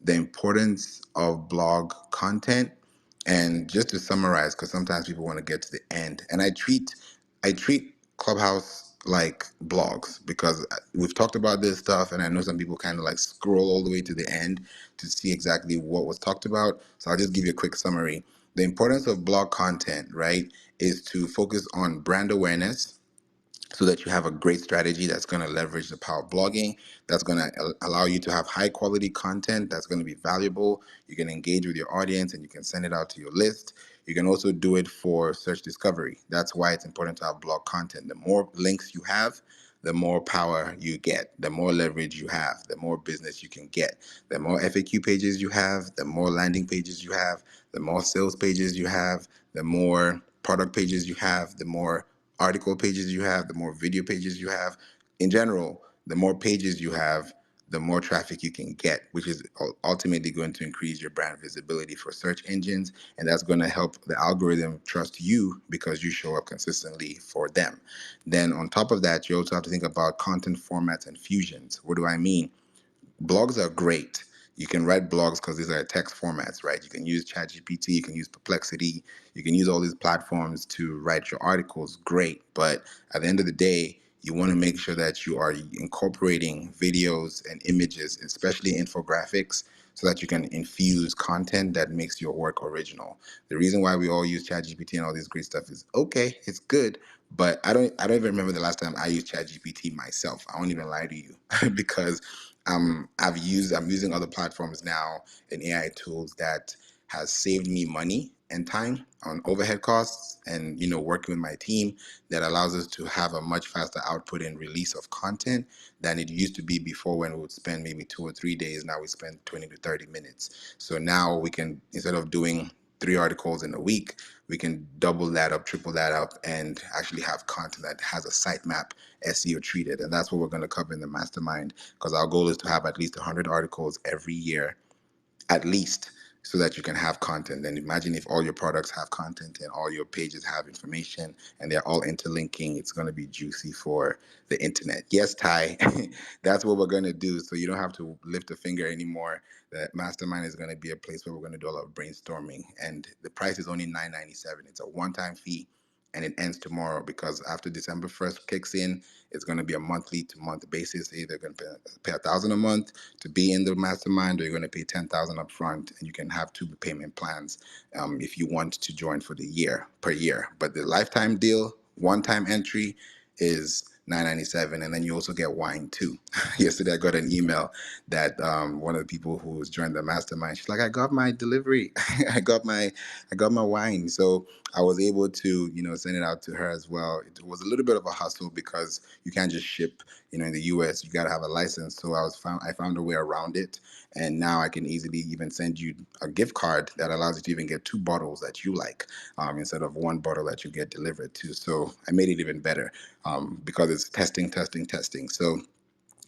A: the importance of blog content. And just to summarize, because sometimes people want to get to the end, and I treat Clubhouse like blogs because we've talked about this stuff, and I know some people kind of like scroll all the way to the end to see exactly what was talked about. So I'll just give you a quick summary. The importance of blog content, right, is to focus on brand awareness, so that you have a great strategy that's going to leverage the power of blogging, that's going to allow you to have high quality content that's going to be valuable. You can engage with your audience and you can send it out to your list. You can also do it for search discovery. That's why it's important to have blog content. The more links you have, the more power you get, the more leverage you have, the more business you can get. The more FAQ pages you have, the more landing pages you have, the more sales pages you have, the more product pages you have, the more article pages you have, the more video pages you have. In general, the more pages you have, the more traffic you can get, which is ultimately going to increase your brand visibility for search engines. And that's going to help the algorithm trust you because you show up consistently for them. Then, on top of that, you also have to think about content formats and fusions. What do I mean? Blogs are great. You can write blogs because these are text formats, right? You can use ChatGPT, you can use Perplexity, you can use all these platforms to write your articles. Great. But at the end of the day, you want to make sure that you are incorporating videos and images, especially infographics, so that you can infuse content that makes your work original. The reason why we all use ChatGPT and all this great stuff is okay, it's good, but I don't even remember the last time I used ChatGPT myself. I won't even lie to you because I'm using other platforms now and AI tools that has saved me money and time on overhead costs, and working with my team, that allows us to have a much faster output and release of content than it used to be before, when we would spend maybe 2 or 3 days. Now we spend 20 to 30 minutes. So now we can, instead of doing 3 articles in a week, we can double that up, triple that up, and actually have content that has a sitemap SEO treated. And that's what we're going to cover in the mastermind, because our goal is to have at least 100 articles every year, at least, so that you can have content. And imagine if all your products have content and all your pages have information and they're all interlinking, it's going to be juicy for the internet. Yes, Ty, that's what we're going to do. So you don't have to lift a finger anymore. The mastermind is going to be a place where we're going to do a lot of brainstorming, and the price is only $9.97. It's a one-time fee, and it ends tomorrow, because after December 1st kicks in, it's going to be a monthly to month basis. Either going to pay 1,000 a month to be in the mastermind, or you're going to pay 10,000 up front, and you can have two payment plans if you want to join for the year, per year. But the lifetime deal, one-time entry, is 9.97, and then you also get wine too. Yesterday I got an email that one of the people who was joined the mastermind, she's like, I got my delivery. I got my wine. So I was able to send it out to her as well. It was a little bit of a hustle because you can't just ship. In the US, you got to have a license. So I found a way around it, and now I can easily even send you a gift card that allows you to even get two bottles that you like, instead of one bottle that you get delivered to. So I made it even better, because it's testing, testing, testing. So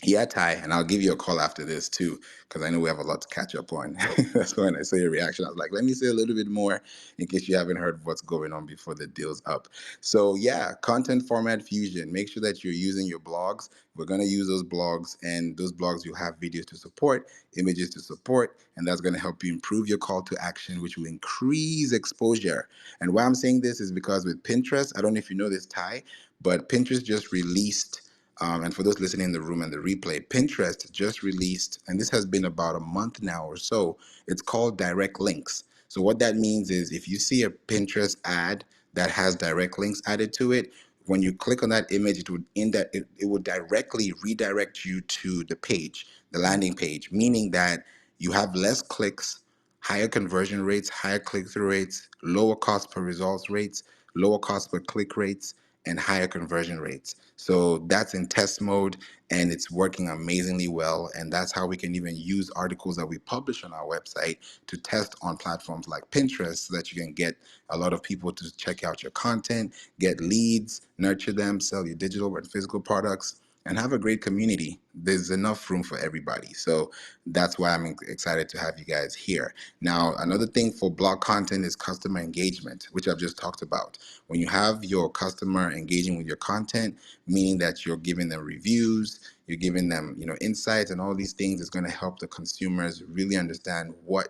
A: yeah, Ty, and I'll give you a call after this too, because I know we have a lot to catch up on. That's when I saw your reaction. I was like, let me say a little bit more in case you haven't heard what's going on before the deal's up. So yeah, content format fusion. Make sure that you're using your blogs. We're going to use those blogs, and those blogs, you'll have videos to support, images to support, and that's going to help you improve your call to action, which will increase exposure. And why I'm saying this is because with Pinterest, I don't know if you know this, Ty, but Pinterest just released, and for those listening in the room and the replay, Pinterest just released, and this has been about a month now or so, it's called direct links. So what that means is, if you see a Pinterest ad that has direct links added to it, when you click on that image, it would directly redirect you to the page, the landing page, meaning that you have less clicks, higher conversion rates, higher click-through rates, lower cost per results rates, lower cost per click rates, and higher conversion rates. So that's in test mode and it's working amazingly well. And that's how we can even use articles that we publish on our website to test on platforms like Pinterest so that you can get a lot of people to check out your content, get leads, nurture them, sell your digital and physical products, and have a great community. There's enough room for everybody. So that's why I'm excited to have you guys here. Now, another thing for blog content is customer engagement, which I've just talked about. When you have your customer engaging with your content, meaning that you're giving them reviews, you're giving them, insights and all these things, is going to help the consumers really understand what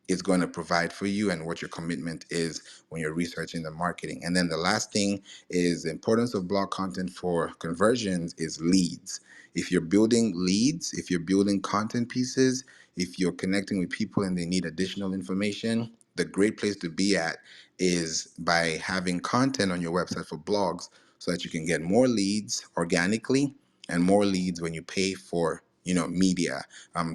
A: is going to provide for you and what your commitment is when you're researching the marketing. And then the last thing is the importance of blog content for conversions is leads. If you're building leads, if you're building content pieces, if you're connecting with people and they need additional information, the great place to be at is by having content on your website for blogs so that you can get more leads organically and more leads when you pay for media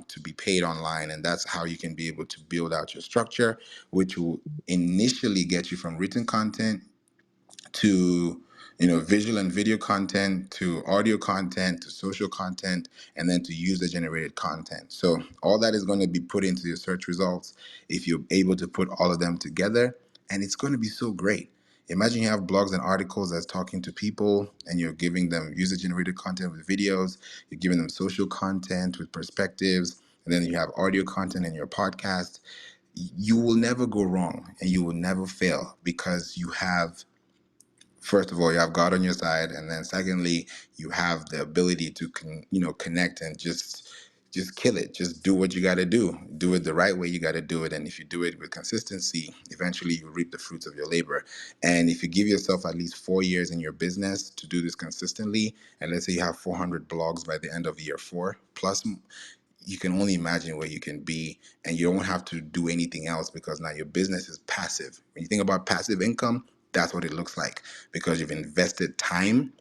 A: to be paid online. And that's how you can be able to build out your structure, which will initially get you from written content to visual and video content, to audio content, to social content, and then to user generated content. So all that is going to be put into your search results if you're able to put all of them together, and it's going to be so great. Imagine you have blogs and articles that's talking to people and you're giving them user generated content with videos, you're giving them social content with perspectives, and then you have audio content in your podcast. You will never go wrong and you will never fail because you have, first of all, you have God on your side, and then secondly, you have the ability to connect and just kill it. Just do what you got to do it the right way. You got to do it, and if you do it with consistency, eventually you reap the fruits of your labor. And if you give yourself at least 4 years in your business to do this consistently, and let's say you have 400 blogs by the end of year 4 plus, you can only imagine where you can be, and you don't have to do anything else because now your business is passive. When you think about passive income, that's what it looks like because you've invested time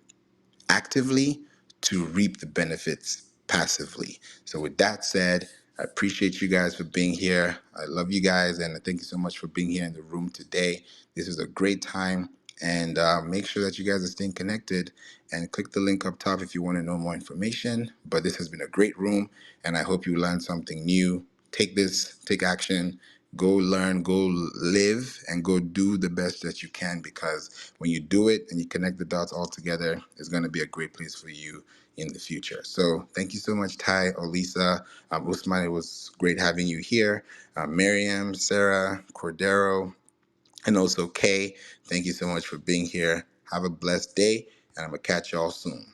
A: actively to reap the benefits passively. So, with that said, I appreciate you guys for being here. I love you guys, and thank you so much for being here in the room today. This is a great time, and make sure that you guys are staying connected and click the link up top if you want to know more information. But this has been a great room, and I hope you learned something new. Take this, take action, go learn, go live, and go do the best that you can, because when you do it and you connect the dots all together, it's going to be a great place for you in the future. So thank you so much, Ty, Olisa, Usman. It was great having you here. Miriam, Sarah, Cordero, and also Kay. Thank you so much for being here. Have a blessed day, and I'm going to catch y'all soon.